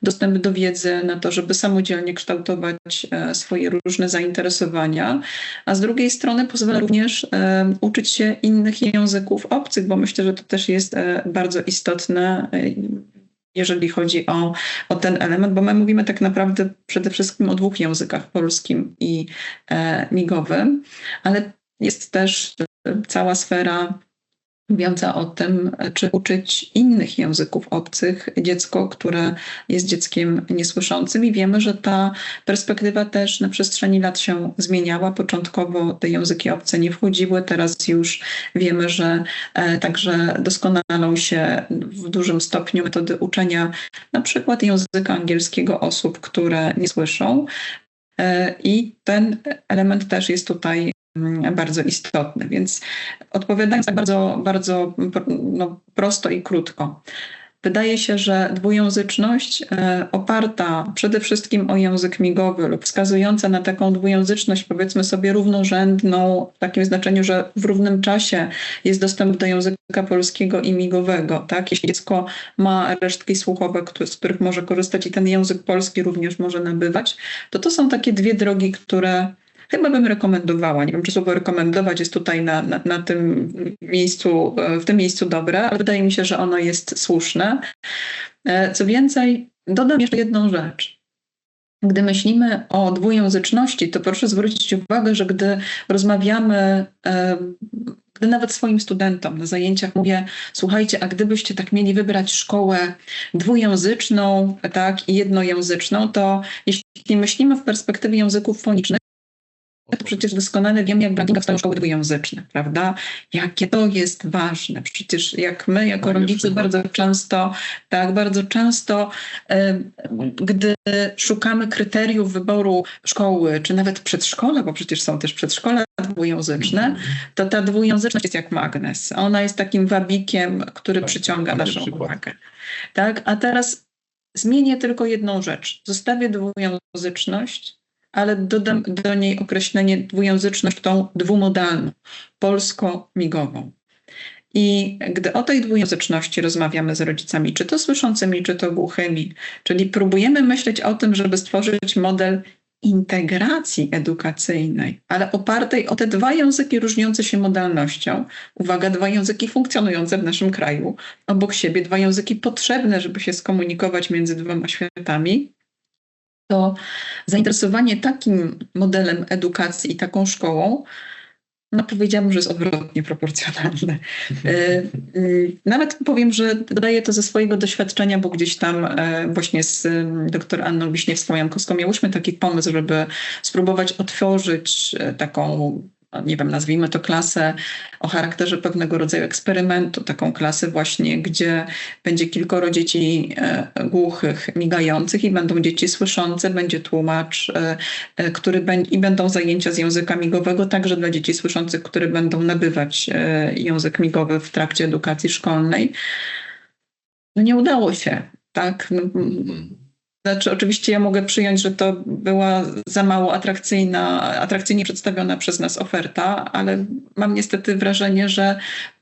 dostęp do wiedzy, na to, żeby samodzielnie kształtować swoje różne zainteresowania, a z drugiej strony pozwala również uczyć się innych języków obcych, bo myślę, że to też jest bardzo istotne, jeżeli chodzi o ten element, bo my mówimy tak naprawdę przede wszystkim o 2 językach, polskim i migowym, ale jest też cała sfera mówiąca o tym, czy uczyć innych języków obcych dziecko, które jest dzieckiem niesłyszącym. I wiemy, że ta perspektywa też na przestrzeni lat się zmieniała. Początkowo te języki obce nie wchodziły, teraz już wiemy, że także doskonalą się w dużym stopniu metody uczenia na przykład języka angielskiego osób, które nie słyszą. I ten element też jest tutaj bardzo istotny. Więc odpowiadając tak bardzo prosto i krótko. Wydaje się, że dwujęzyczność oparta przede wszystkim o język migowy lub wskazująca na taką dwujęzyczność, powiedzmy sobie, równorzędną w takim znaczeniu, że w równym czasie jest dostęp do języka polskiego i migowego. Tak? Jeśli dziecko ma resztki słuchowe, z których może korzystać i ten język polski również może nabywać, to są takie 2 drogi, które chyba bym rekomendowała. Nie wiem, czy słowo rekomendować jest tutaj na tym miejscu, w tym miejscu dobre, ale wydaje mi się, że ono jest słuszne. Co więcej, dodam jeszcze jedną rzecz. Gdy myślimy o dwujęzyczności, to proszę zwrócić uwagę, że gdy rozmawiamy, gdy nawet swoim studentom na zajęciach mówię, słuchajcie, a gdybyście tak mieli wybrać szkołę dwujęzyczną, tak, i jednojęzyczną, to jeśli myślimy w perspektywie języków fonicznych, to przecież doskonale wiemy, jak w rankingach stoją szkoły dwujęzyczne, prawda? Jakie to jest ważne. Przecież jak my, jako rodzice, bardzo często, gdy szukamy kryteriów wyboru szkoły, czy nawet przedszkola, bo przecież są też przedszkola dwujęzyczne, to ta dwujęzyczność jest jak magnes. Ona jest takim wabikiem, który przyciąga naszą uwagę. Tak? A teraz zmienię tylko jedną rzecz. Zostawię dwujęzyczność, ale dodam do niej określenie dwujęzyczność tą dwumodalną, polsko-migową. I gdy o tej dwujęzyczności rozmawiamy z rodzicami, czy to słyszącymi, czy to głuchymi, czyli próbujemy myśleć o tym, żeby stworzyć model integracji edukacyjnej, ale opartej o te 2 języki różniące się modalnością. Uwaga, 2 języki funkcjonujące w naszym kraju, obok siebie 2 języki potrzebne, żeby się skomunikować między 2 światami, to zainteresowanie takim modelem edukacji i taką szkołą, no powiedziałabym, że jest odwrotnie proporcjonalne. Nawet powiem, że dodaję to ze swojego doświadczenia, bo gdzieś tam właśnie z dr Anną Wiśniewską-Jankowską miałyśmy taki pomysł, żeby spróbować otworzyć taką, nie wiem, nazwijmy to klasę o charakterze pewnego rodzaju eksperymentu, taką klasę właśnie, gdzie będzie kilkoro dzieci głuchych, migających i będą dzieci słyszące, będzie tłumacz, i będą zajęcia z języka migowego także dla dzieci słyszących, które będą nabywać język migowy w trakcie edukacji szkolnej. No nie udało się, tak? Znaczy, oczywiście ja mogę przyjąć, że to była za mało atrakcyjnie przedstawiona przez nas oferta, ale mam niestety wrażenie, że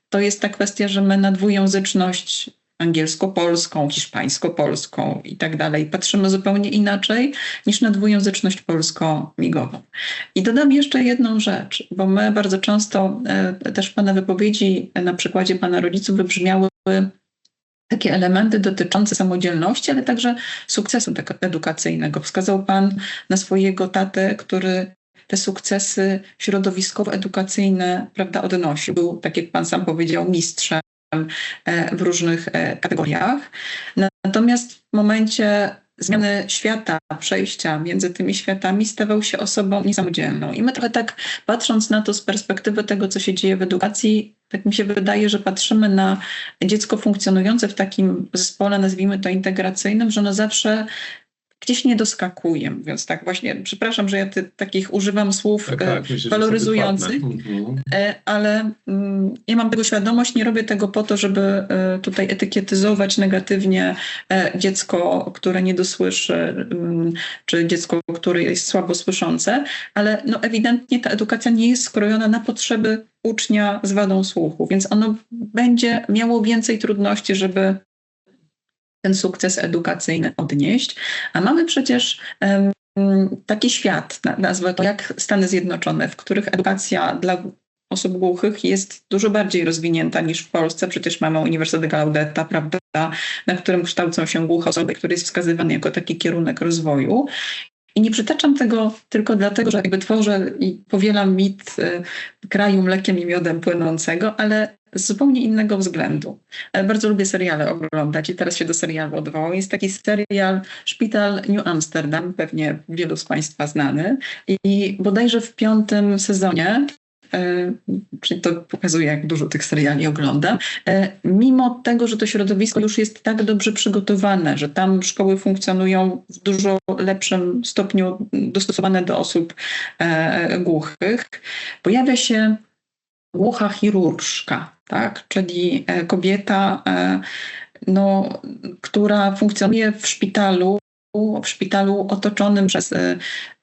to jest ta kwestia, że my na dwujęzyczność angielsko-polską, hiszpańsko-polską i tak dalej. Patrzymy zupełnie inaczej niż na dwujęzyczność polsko-migową. I dodam jeszcze jedną rzecz, bo my bardzo często też w Pana wypowiedzi na przykładzie Pana rodziców wybrzmiały takie elementy dotyczące samodzielności, ale także sukcesu edukacyjnego. Wskazał Pan na swojego tatę, który te sukcesy środowiskowo-edukacyjne, prawda, odnosił. Był, tak jak Pan sam powiedział, mistrzem w różnych kategoriach. Natomiast w momencie zmiany świata, przejścia między tymi światami stawał się osobą niesamodzielną. I my trochę tak, patrząc na to z perspektywy tego, co się dzieje w edukacji, tak mi się wydaje, że patrzymy na dziecko funkcjonujące w takim zespole, nazwijmy to integracyjnym, że ono zawsze gdzieś nie doskakuje, mówiąc tak właśnie, przepraszam, że ja takich używam słów myślę, że waloryzujących, ale ja mam tego świadomość, nie robię tego po to, żeby tutaj etykietyzować negatywnie dziecko, które nie dosłyszy, czy dziecko, które jest słabo słyszące, ale no ewidentnie ta edukacja nie jest skrojona na potrzeby ucznia z wadą słuchu, więc ono będzie miało więcej trudności, żeby ten sukces edukacyjny odnieść. A mamy przecież taki świat, nazwę to jak Stany Zjednoczone, w których edukacja dla osób głuchych jest dużo bardziej rozwinięta niż w Polsce. Przecież mamy Uniwersytet Gaudetta, prawda, na którym kształcą się głuche osoby, który jest wskazywany jako taki kierunek rozwoju. I nie przytaczam tego tylko dlatego, że jakby tworzę i powielam mit kraju mlekiem i miodem płynącego, ale z zupełnie innego względu. Bardzo lubię seriale oglądać i teraz się do serialu odwołam. Jest taki serial Szpital New Amsterdam, pewnie wielu z Państwa znany. I bodajże w 5. sezonie, czyli to pokazuje, jak dużo tych seriali oglądam, mimo tego, że to środowisko już jest tak dobrze przygotowane, że tam szkoły funkcjonują w dużo lepszym stopniu dostosowane do osób głuchych, pojawia się głucha chirurżka, tak? Czyli kobieta, która funkcjonuje w szpitalu otoczonym przez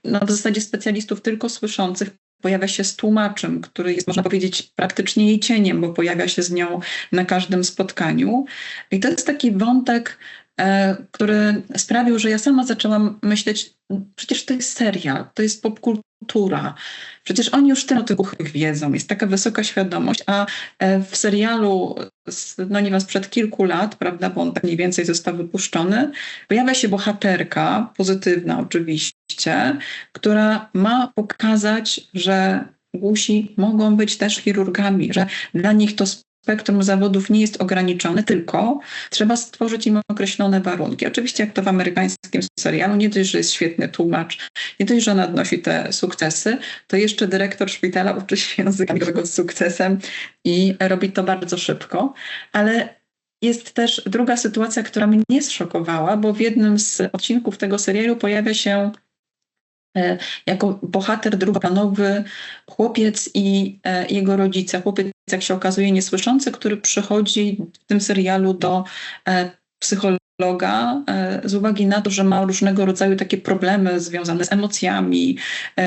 w zasadzie specjalistów tylko słyszących. Pojawia się z tłumaczem, który jest, można powiedzieć, praktycznie jej cieniem, bo pojawia się z nią na każdym spotkaniu. I to jest taki wątek, który sprawił, że ja sama zaczęłam myśleć, przecież to jest serial, to jest popkultura. Przecież oni już tyle o tych głuchych wiedzą, jest taka wysoka świadomość, a w serialu, nie wiem, sprzed kilku lat, prawda, bo on tak mniej więcej został wypuszczony, pojawia się bohaterka, pozytywna oczywiście, która ma pokazać, że głusi mogą być też chirurgami, że dla nich to spektrum zawodów nie jest ograniczone, tylko trzeba stworzyć im określone warunki. Oczywiście jak to w amerykańskim serialu, nie dość, że jest świetny tłumacz, nie dość, że on odnosi te sukcesy, to jeszcze dyrektor szpitala uczy się języka migowego z sukcesem i robi to bardzo szybko. Ale jest też druga sytuacja, która mnie zszokowała, bo w jednym z odcinków tego serialu pojawia się jako bohater drugoplanowy chłopiec i jego rodzice. Chłopiec, jak się okazuje, niesłyszący, który przychodzi w tym serialu do psychologa z uwagi na to, że ma różnego rodzaju takie problemy związane z emocjami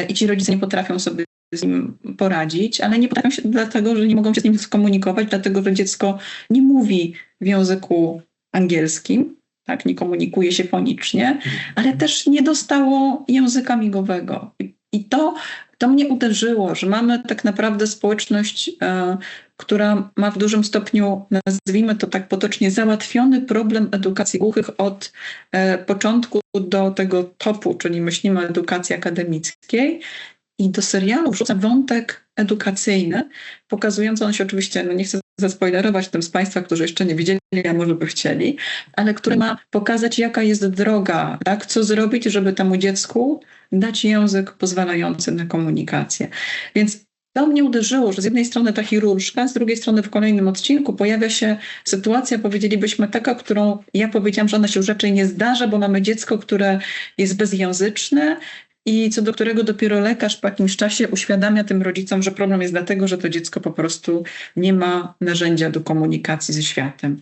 i ci rodzice nie potrafią sobie z nim poradzić, ale nie potrafią się dlatego, że nie mogą się z nim skomunikować, dlatego że dziecko nie mówi w języku angielskim, tak, nie komunikuje się fonicznie, ale też nie dostało języka migowego. I to mnie uderzyło, że mamy tak naprawdę społeczność, która ma w dużym stopniu, nazwijmy to tak potocznie, załatwiony problem edukacji głuchych od początku do tego topu, czyli myślimy o edukacji akademickiej. I do serialu wrzuca wątek edukacyjny, pokazujący, on się oczywiście, nie chcę zaspoilerować tym z Państwa, którzy jeszcze nie widzieli, a może by chcieli, ale który ma pokazać, jaka jest droga, tak? Co zrobić, żeby temu dziecku dać język pozwalający na komunikację. Więc to mnie uderzyło, że z jednej strony ta chirurżka, z drugiej strony w kolejnym odcinku pojawia się sytuacja, powiedzielibyśmy taka, którą ja powiedziałam, że ona się już raczej nie zdarza, bo mamy dziecko, które jest bezjęzyczne, i co do którego dopiero lekarz po jakimś czasie uświadamia tym rodzicom, że problem jest dlatego, że to dziecko po prostu nie ma narzędzia do komunikacji ze światem.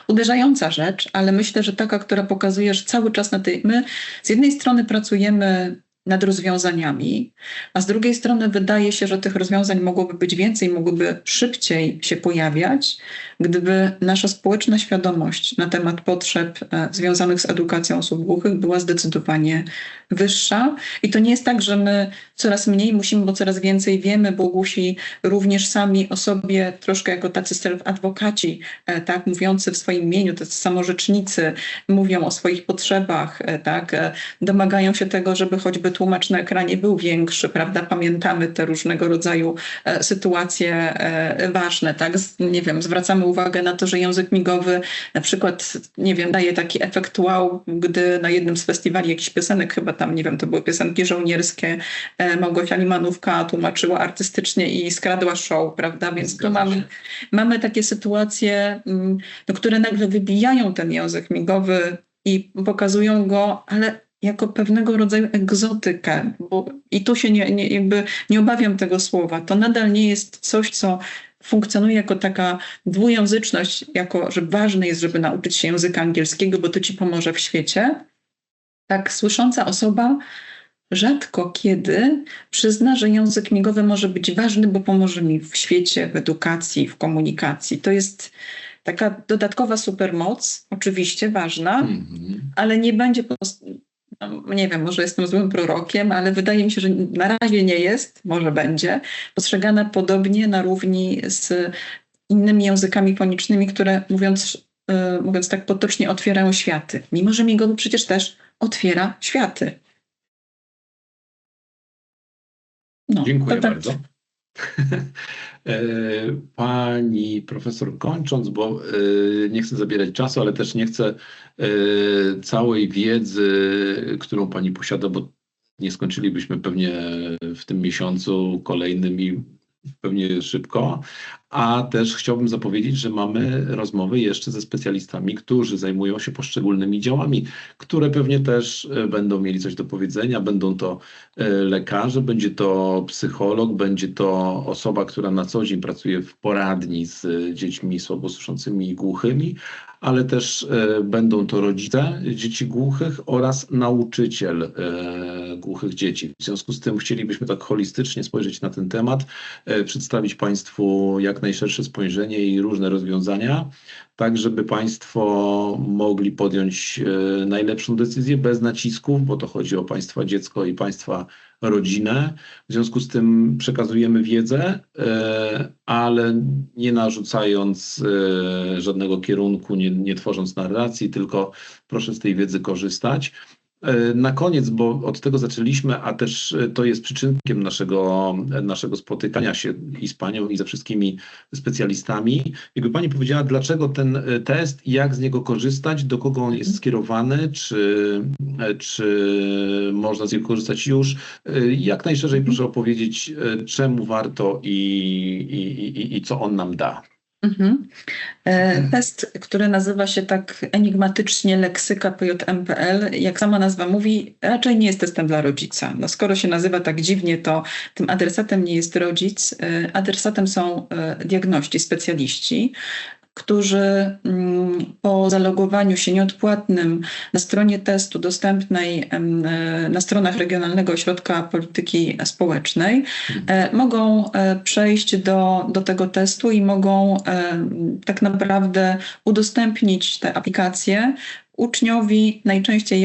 Uderzająca rzecz, ale myślę, że taka, która pokazuje, że cały czas my z jednej strony pracujemy nad rozwiązaniami, a z drugiej strony wydaje się, że tych rozwiązań mogłoby być więcej, mogłyby szybciej się pojawiać, gdyby nasza społeczna świadomość na temat potrzeb związanych z edukacją osób głuchych była zdecydowanie wyższa. I to nie jest tak, że my coraz mniej musimy, bo coraz więcej wiemy, bo głusi również sami o sobie troszkę jako tacy self-adwokaci, tak, mówiący w swoim imieniu, tacy samorzecznicy, mówią o swoich potrzebach, tak, domagają się tego, żeby choćby tłumacz na ekranie był większy, prawda, pamiętamy te różnego rodzaju sytuacje ważne, tak, nie wiem, zwracamy uwagę na to, że język migowy na przykład, nie wiem, daje taki efekt wow, gdy na jednym z festiwali jakichś piosenek, chyba tam, nie wiem, to były piosenki żołnierskie, Małgosia Limanówka tłumaczyła artystycznie i skradła show, prawda, więc tu mamy takie sytuacje, no, które nagle wybijają ten język migowy i pokazują go, ale jako pewnego rodzaju egzotykę, i tu się nie obawiam tego słowa, to nadal nie jest coś, co funkcjonuje jako taka dwujęzyczność, jako że ważne jest, żeby nauczyć się języka angielskiego, bo to ci pomoże w świecie. Tak słysząca osoba rzadko kiedy przyzna, że język migowy może być ważny, bo pomoże mi w świecie, w edukacji, w komunikacji. To jest taka dodatkowa supermoc, oczywiście ważna, ale nie będzie, no, nie wiem, może jestem złym prorokiem, ale wydaje mi się, że na razie nie jest, może będzie, postrzegana podobnie na równi z innymi językami fonicznymi, które mówiąc tak potocznie otwierają światy. Mimo że migowy przecież też otwiera światy. No, Dziękuję tak. bardzo. Pani profesor, kończąc, bo nie chcę zabierać czasu, ale też nie chcę całej wiedzy, którą pani posiada, bo nie skończylibyśmy pewnie w tym miesiącu kolejnym i pewnie szybko, a też chciałbym zapowiedzieć, że mamy rozmowy jeszcze ze specjalistami, którzy zajmują się poszczególnymi działami, które pewnie też będą mieli coś do powiedzenia. Będą to lekarze, będzie to psycholog, będzie to osoba, która na co dzień pracuje w poradni z dziećmi słabosłyszącymi i głuchymi, ale też będą to rodzice dzieci głuchych oraz nauczyciel głuchych dzieci. W związku z tym chcielibyśmy tak holistycznie spojrzeć na ten temat, przedstawić Państwu jak najszersze spojrzenie i różne rozwiązania, tak żeby Państwo mogli podjąć najlepszą decyzję bez nacisków, bo to chodzi o Państwa dziecko i Państwa rodzinę. W związku z tym przekazujemy wiedzę, ale nie narzucając żadnego kierunku, nie tworząc narracji, tylko proszę z tej wiedzy korzystać. Na koniec, bo od tego zaczęliśmy, a też to jest przyczynkiem naszego spotykania się i z Panią, i ze wszystkimi specjalistami. Jakby Pani powiedziała, dlaczego ten test i jak z niego korzystać, do kogo on jest skierowany, czy można z niego korzystać już. Jak najszerzej proszę opowiedzieć, czemu warto i co on nam da. Test, który nazywa się tak enigmatycznie leksyka PJMPL, jak sama nazwa mówi, raczej nie jest testem dla rodzica. No skoro się nazywa tak dziwnie, to tym adresatem nie jest rodzic, adresatem są diagności, specjaliści, którzy po zalogowaniu się nieodpłatnym na stronie testu dostępnej na stronach Regionalnego Ośrodka Polityki Społecznej mogą przejść do tego testu i mogą tak naprawdę udostępnić te aplikacje uczniowi, najczęściej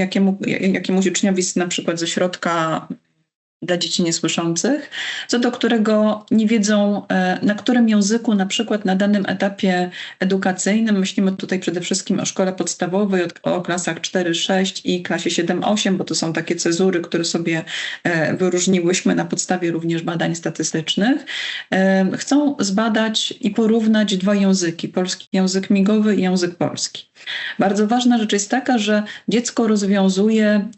jakiemuś uczniowi na przykład ze środka dla dzieci niesłyszących, co do którego nie wiedzą, na którym języku na przykład na danym etapie edukacyjnym, myślimy tutaj przede wszystkim o szkole podstawowej, o klasach 4-6 i klasie 7-8, bo to są takie cezury, które sobie wyróżniłyśmy na podstawie również badań statystycznych, chcą zbadać i porównać dwa języki, polski język migowy i język polski. Bardzo ważna rzecz jest taka, że dziecko rozwiązuje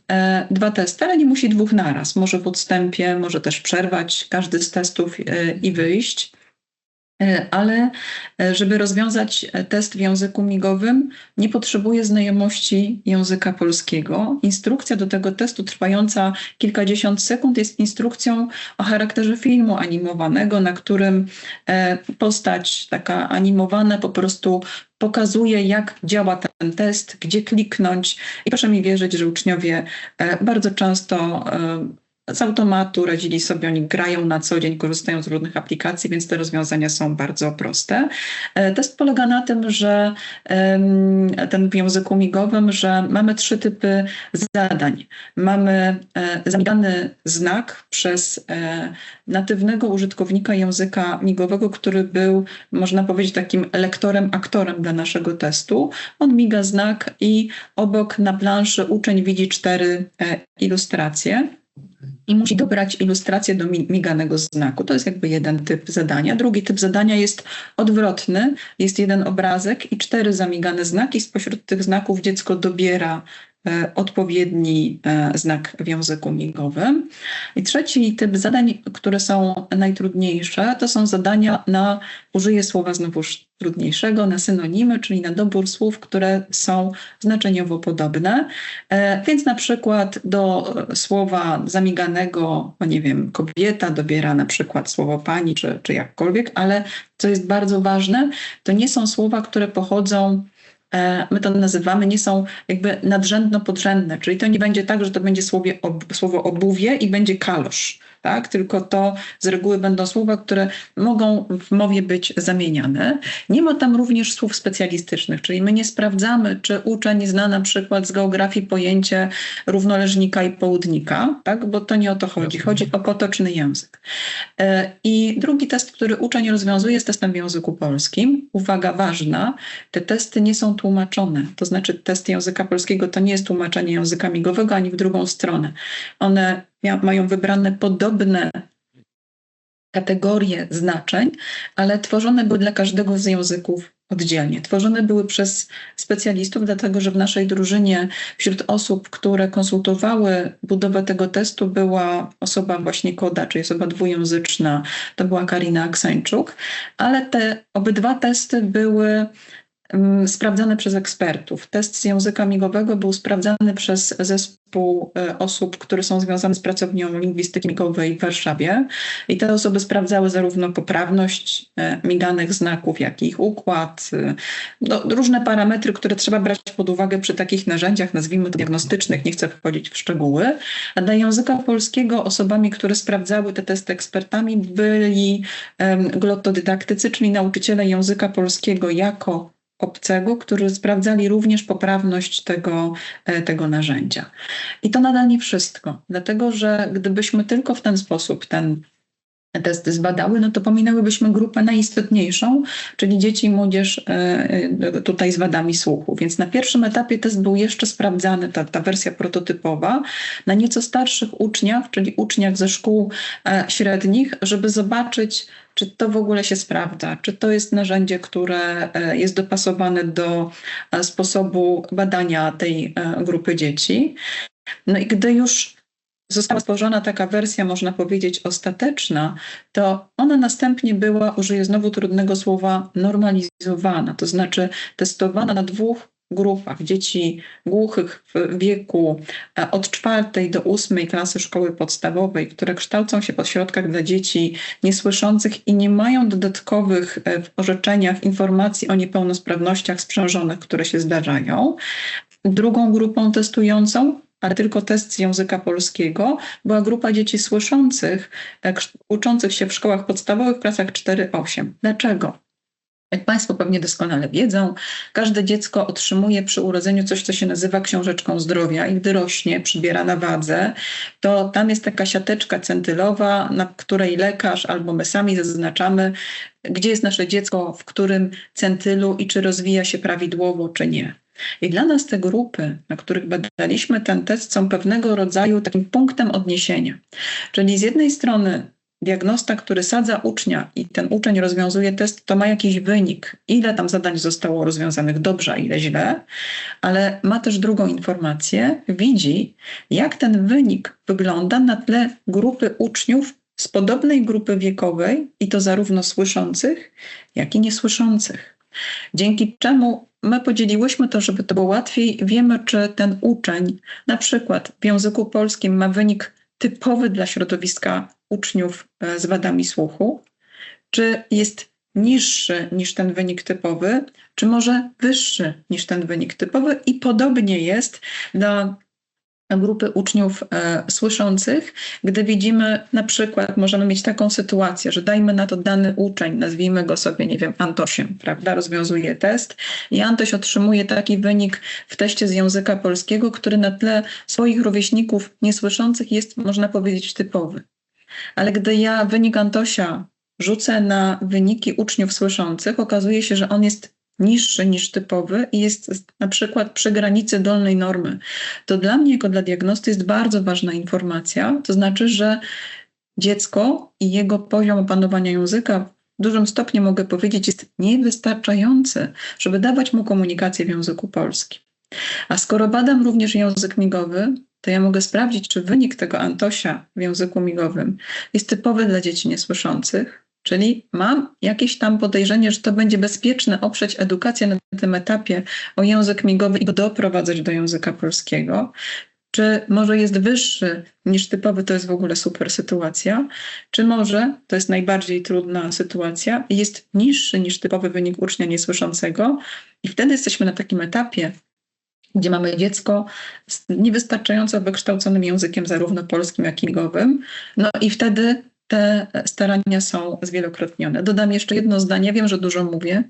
dwa testy, ale nie musi dwóch naraz. Może w odstępie, może też przerwać każdy z testów i wyjść. Ale żeby rozwiązać test w języku migowym, nie potrzebuje znajomości języka polskiego. Instrukcja do tego testu trwająca kilkadziesiąt sekund jest instrukcją o charakterze filmu animowanego, na którym postać taka animowana po prostu pokazuje, jak działa ten test, gdzie kliknąć. I proszę mi wierzyć, że uczniowie bardzo często z automatu radzili sobie, oni grają na co dzień, korzystają z różnych aplikacji, więc te rozwiązania są bardzo proste. Test polega na tym, że ten w języku migowym, że mamy 3 typy zadań. Mamy zamigany znak przez natywnego użytkownika języka migowego, który był, można powiedzieć, takim lektorem, aktorem dla naszego testu. On miga znak i obok na planszy uczeń widzi 4 ilustracje i musi dobrać ilustrację do miganego znaku. To jest jakby jeden typ zadania. Drugi typ zadania jest odwrotny. Jest jeden obrazek i 4 zamigane znaki. Spośród tych znaków dziecko dobiera odpowiedni znak w języku migowym. I trzeci typ zadań, które są najtrudniejsze, to są zadania na, użyję słowa znowuż trudniejszego, na synonimy, czyli na dobór słów, które są znaczeniowo podobne. Więc na przykład do słowa zamiganego, no nie wiem, kobieta dobiera na przykład słowo pani czy jakkolwiek, ale co jest bardzo ważne, to nie są słowa, które pochodzą, my to nazywamy, nie są jakby nadrzędno-podrzędne, czyli to nie będzie tak, że to będzie słowo obuwie i będzie kalosz, tak? Tylko to z reguły będą słowa, które mogą w mowie być zamieniane. Nie ma tam również słów specjalistycznych, czyli my nie sprawdzamy, czy uczeń zna na przykład z geografii pojęcie równoleżnika i południka, tak? Bo to nie o to chodzi. Chodzi o potoczny język. I drugi test, który uczeń rozwiązuje, jest testem w języku polskim. Uwaga ważna, te testy nie są tłumaczone. To znaczy test języka polskiego to nie jest tłumaczenie języka migowego ani w drugą stronę. One mają wybrane podobne kategorie znaczeń, ale tworzone były dla każdego z języków oddzielnie. Tworzone były przez specjalistów, dlatego że w naszej drużynie wśród osób, które konsultowały budowę tego testu, była osoba właśnie koda, czyli osoba dwujęzyczna, to była Karina Aksańczuk, ale te obydwa testy były sprawdzany przez ekspertów. Test z języka migowego był sprawdzany przez zespół osób, które są związane z pracownią lingwistyki migowej w Warszawie. I te osoby sprawdzały zarówno poprawność miganych znaków, jak i ich układ, różne parametry, które trzeba brać pod uwagę przy takich narzędziach, nazwijmy to diagnostycznych, nie chcę wchodzić w szczegóły. A dla języka polskiego osobami, które sprawdzały te testy ekspertami, byli glottodydaktycy, czyli nauczyciele języka polskiego jako obcego, którzy sprawdzali również poprawność tego narzędzia. I to nadal nie wszystko, dlatego że gdybyśmy tylko w ten sposób ten testy zbadały, no to pominęłybyśmy grupę najistotniejszą, czyli dzieci i młodzież tutaj z wadami słuchu. Więc na pierwszym etapie test był jeszcze sprawdzany, ta wersja prototypowa, na nieco starszych uczniach, czyli uczniach ze szkół średnich, żeby zobaczyć, czy to w ogóle się sprawdza, czy to jest narzędzie, które jest dopasowane do sposobu badania tej grupy dzieci. No i gdy już została stworzona taka wersja, można powiedzieć, ostateczna, to ona następnie była, użyję znowu trudnego słowa, normalizowana, to znaczy testowana na 2 grupach dzieci głuchych w wieku od 4 do 8 klasy szkoły podstawowej, które kształcą się w ośrodkach dla dzieci niesłyszących i nie mają dodatkowych w orzeczeniach informacji o niepełnosprawnościach sprzężonych, które się zdarzają. Drugą grupą testującą, ale tylko test z języka polskiego, była grupa dzieci słyszących, uczących się w szkołach podstawowych w klasach 4-8. Dlaczego? Jak Państwo pewnie doskonale wiedzą, każde dziecko otrzymuje przy urodzeniu coś, co się nazywa książeczką zdrowia i gdy rośnie, przybiera na wadze, to tam jest taka siateczka centylowa, na której lekarz albo my sami zaznaczamy, gdzie jest nasze dziecko, w którym centylu i czy rozwija się prawidłowo, czy nie. I dla nas te grupy, na których badaliśmy ten test, są pewnego rodzaju takim punktem odniesienia. Czyli z jednej strony diagnosta, który sadza ucznia i ten uczeń rozwiązuje test, to ma jakiś wynik, ile tam zadań zostało rozwiązanych dobrze, a ile źle, ale ma też drugą informację, widzi, jak ten wynik wygląda na tle grupy uczniów z podobnej grupy wiekowej i to zarówno słyszących, jak i niesłyszących. Dzięki czemu my podzieliłyśmy to, żeby to było łatwiej. Wiemy, czy ten uczeń na przykład w języku polskim ma wynik typowy dla środowiska uczniów z wadami słuchu, czy jest niższy niż ten wynik typowy, czy może wyższy niż ten wynik typowy i podobnie jest dla grupy uczniów słyszących, gdy widzimy na przykład, możemy mieć taką sytuację, że dajmy na to dany uczeń, nazwijmy go sobie, nie wiem, Antosiem, prawda, rozwiązuje test i Antoś otrzymuje taki wynik w teście z języka polskiego, który na tle swoich rówieśników niesłyszących jest, można powiedzieć, typowy. Ale gdy ja wynik Antosia rzucę na wyniki uczniów słyszących, okazuje się, że on jest niższy niż typowy i jest na przykład przy granicy dolnej normy. To dla mnie, jako dla diagnosty, jest bardzo ważna informacja. To znaczy, że dziecko i jego poziom opanowania języka w dużym stopniu, mogę powiedzieć, jest niewystarczający, żeby dawać mu komunikację w języku polskim. A skoro badam również język migowy, to ja mogę sprawdzić, czy wynik tego Antosia w języku migowym jest typowy dla dzieci niesłyszących, czyli mam jakieś tam podejrzenie, że to będzie bezpieczne oprzeć edukację na tym etapie o język migowy i go doprowadzać do języka polskiego. Czy może jest wyższy niż typowy, to jest w ogóle super sytuacja, czy może, to jest najbardziej trudna sytuacja, jest niższy niż typowy wynik ucznia niesłyszącego i wtedy jesteśmy na takim etapie, gdzie mamy dziecko z niewystarczająco wykształconym językiem zarówno polskim, jak i migowym. No i wtedy te starania są zwielokrotnione. Dodam jeszcze jedno zdanie, wiem, że dużo mówię,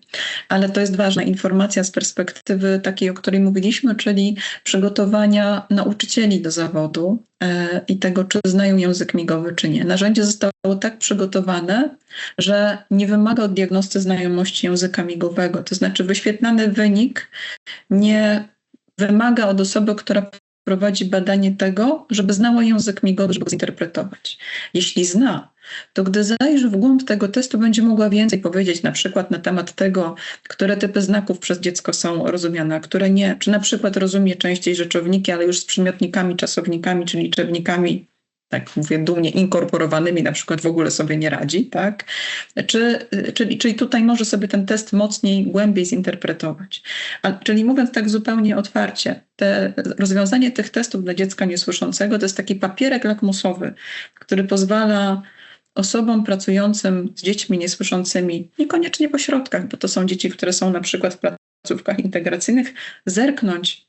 ale to jest ważna informacja z perspektywy takiej, o której mówiliśmy, czyli przygotowania nauczycieli do zawodu i tego, czy znają język migowy, czy nie. Narzędzie zostało tak przygotowane, że nie wymaga od diagnosty znajomości języka migowego, to znaczy wyświetlany wynik nie wymaga od osoby, która prowadzi badanie tego, żeby znała język migowy, żeby go zinterpretować. Jeśli zna, to gdy zajrzy w głąb tego testu, będzie mogła więcej powiedzieć na przykład na temat tego, które typy znaków przez dziecko są rozumiane, a które nie. Czy na przykład rozumie częściej rzeczowniki, ale już z przymiotnikami, czasownikami, czy liczebnikami, tak mówię dumnie, inkorporowanymi na przykład w ogóle sobie nie radzi, tak? Czyli tutaj może sobie ten test mocniej, głębiej zinterpretować. Czyli mówiąc tak zupełnie otwarcie, rozwiązanie tych testów dla dziecka niesłyszącego to jest taki papierek lakmusowy, który pozwala osobom pracującym z dziećmi niesłyszącymi, niekoniecznie w ośrodkach, bo to są dzieci, które są na przykład w placówkach integracyjnych, zerknąć,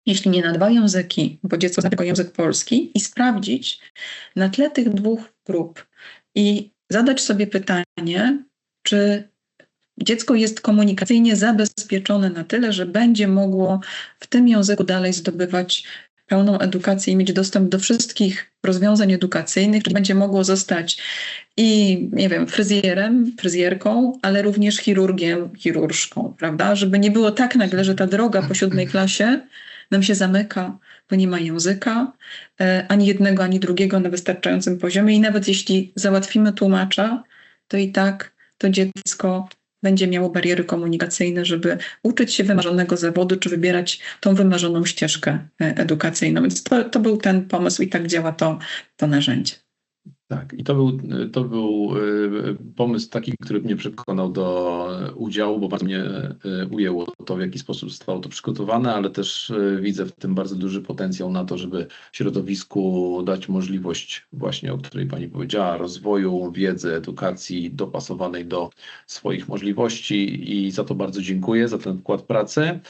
jeśli nie na dwa języki, bo dziecko zna tylko język polski, i sprawdzić na tle tych dwóch grup i zadać sobie pytanie, czy dziecko jest komunikacyjnie zabezpieczone na tyle, że będzie mogło w tym języku dalej zdobywać pełną edukację i mieć dostęp do wszystkich rozwiązań edukacyjnych, czyli będzie mogło zostać i, nie wiem, fryzjerem, fryzjerką, ale również chirurgiem, chirurżką, prawda? Żeby nie było tak nagle, że ta droga po 7 klasie nam się zamyka, bo nie ma języka, ani jednego, ani drugiego na wystarczającym poziomie i nawet jeśli załatwimy tłumacza, to i tak to dziecko będzie miało bariery komunikacyjne, żeby uczyć się wymarzonego zawodu, czy wybierać tą wymarzoną ścieżkę edukacyjną. Więc to był ten pomysł i tak działa to narzędzie. Tak, i to był pomysł taki, który mnie przekonał do udziału, bo bardzo mnie ujęło to, w jaki sposób zostało to przygotowane, ale też widzę w tym bardzo duży potencjał na to, żeby środowisku dać możliwość właśnie, o której Pani powiedziała, rozwoju, wiedzy, edukacji dopasowanej do swoich możliwości i za to bardzo dziękuję, za ten wkład pracy,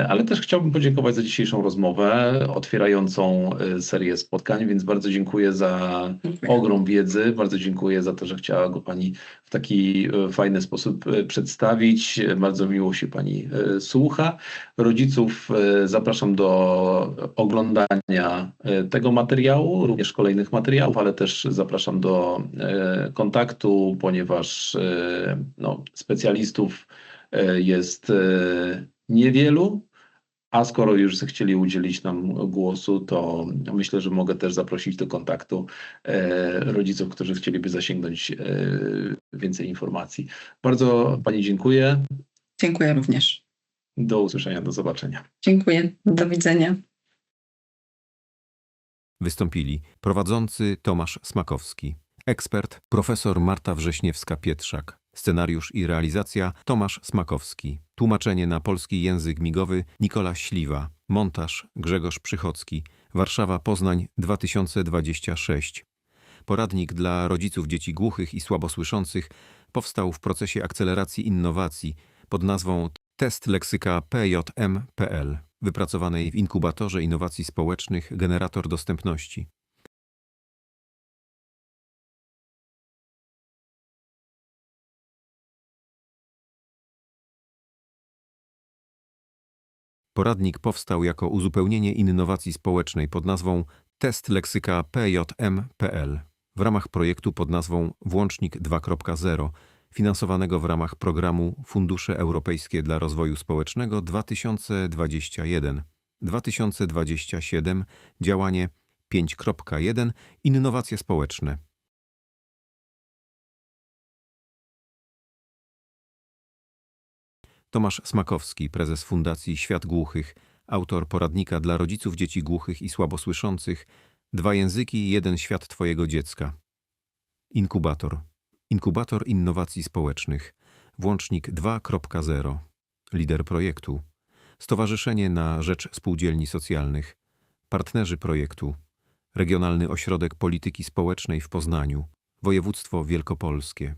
ale też chciałbym podziękować za dzisiejszą rozmowę otwierającą serię spotkań, więc bardzo dziękuję za ogrom wiedzy. Bardzo dziękuję za to, że chciała go Pani w taki fajny sposób przedstawić. Bardzo miło się Pani słucha. Rodziców zapraszam do oglądania tego materiału, również kolejnych materiałów, ale też zapraszam do kontaktu, ponieważ specjalistów jest niewielu. A skoro już zechcieli udzielić nam głosu, to myślę, że mogę też zaprosić do kontaktu rodziców, którzy chcieliby zasięgnąć więcej informacji. Bardzo Pani dziękuję. Dziękuję również. Do usłyszenia, do zobaczenia. Dziękuję. Do widzenia. Wystąpili prowadzący Tomasz Smakowski, ekspert profesor Marta Wrześniewska-Pietrzak, scenariusz i realizacja Tomasz Smakowski, tłumaczenie na polski język migowy Nikola Śliwa, montaż Grzegorz Przychocki, Warszawa Poznań 2026. Poradnik dla rodziców dzieci głuchych i słabosłyszących powstał w procesie akceleracji innowacji pod nazwą Test Leksyka PJM.pl. wypracowanej w Inkubatorze Innowacji Społecznych Generator Dostępności. Poradnik powstał jako uzupełnienie innowacji społecznej pod nazwą Test leksyka PJM.pl w ramach projektu pod nazwą Włącznik 2.0, finansowanego w ramach programu Fundusze Europejskie dla Rozwoju Społecznego 2021-2027, działanie 5.1 Innowacje społeczne. Tomasz Smakowski, prezes Fundacji Świat Głuchych, autor poradnika dla rodziców dzieci głuchych i słabosłyszących, 2 języki, 1 świat Twojego dziecka. Inkubator. Inkubator Innowacji Społecznych. Włącznik 2.0. Lider projektu. Stowarzyszenie na Rzecz Spółdzielni Socjalnych. Partnerzy projektu. Regionalny Ośrodek Polityki Społecznej w Poznaniu. Województwo Wielkopolskie.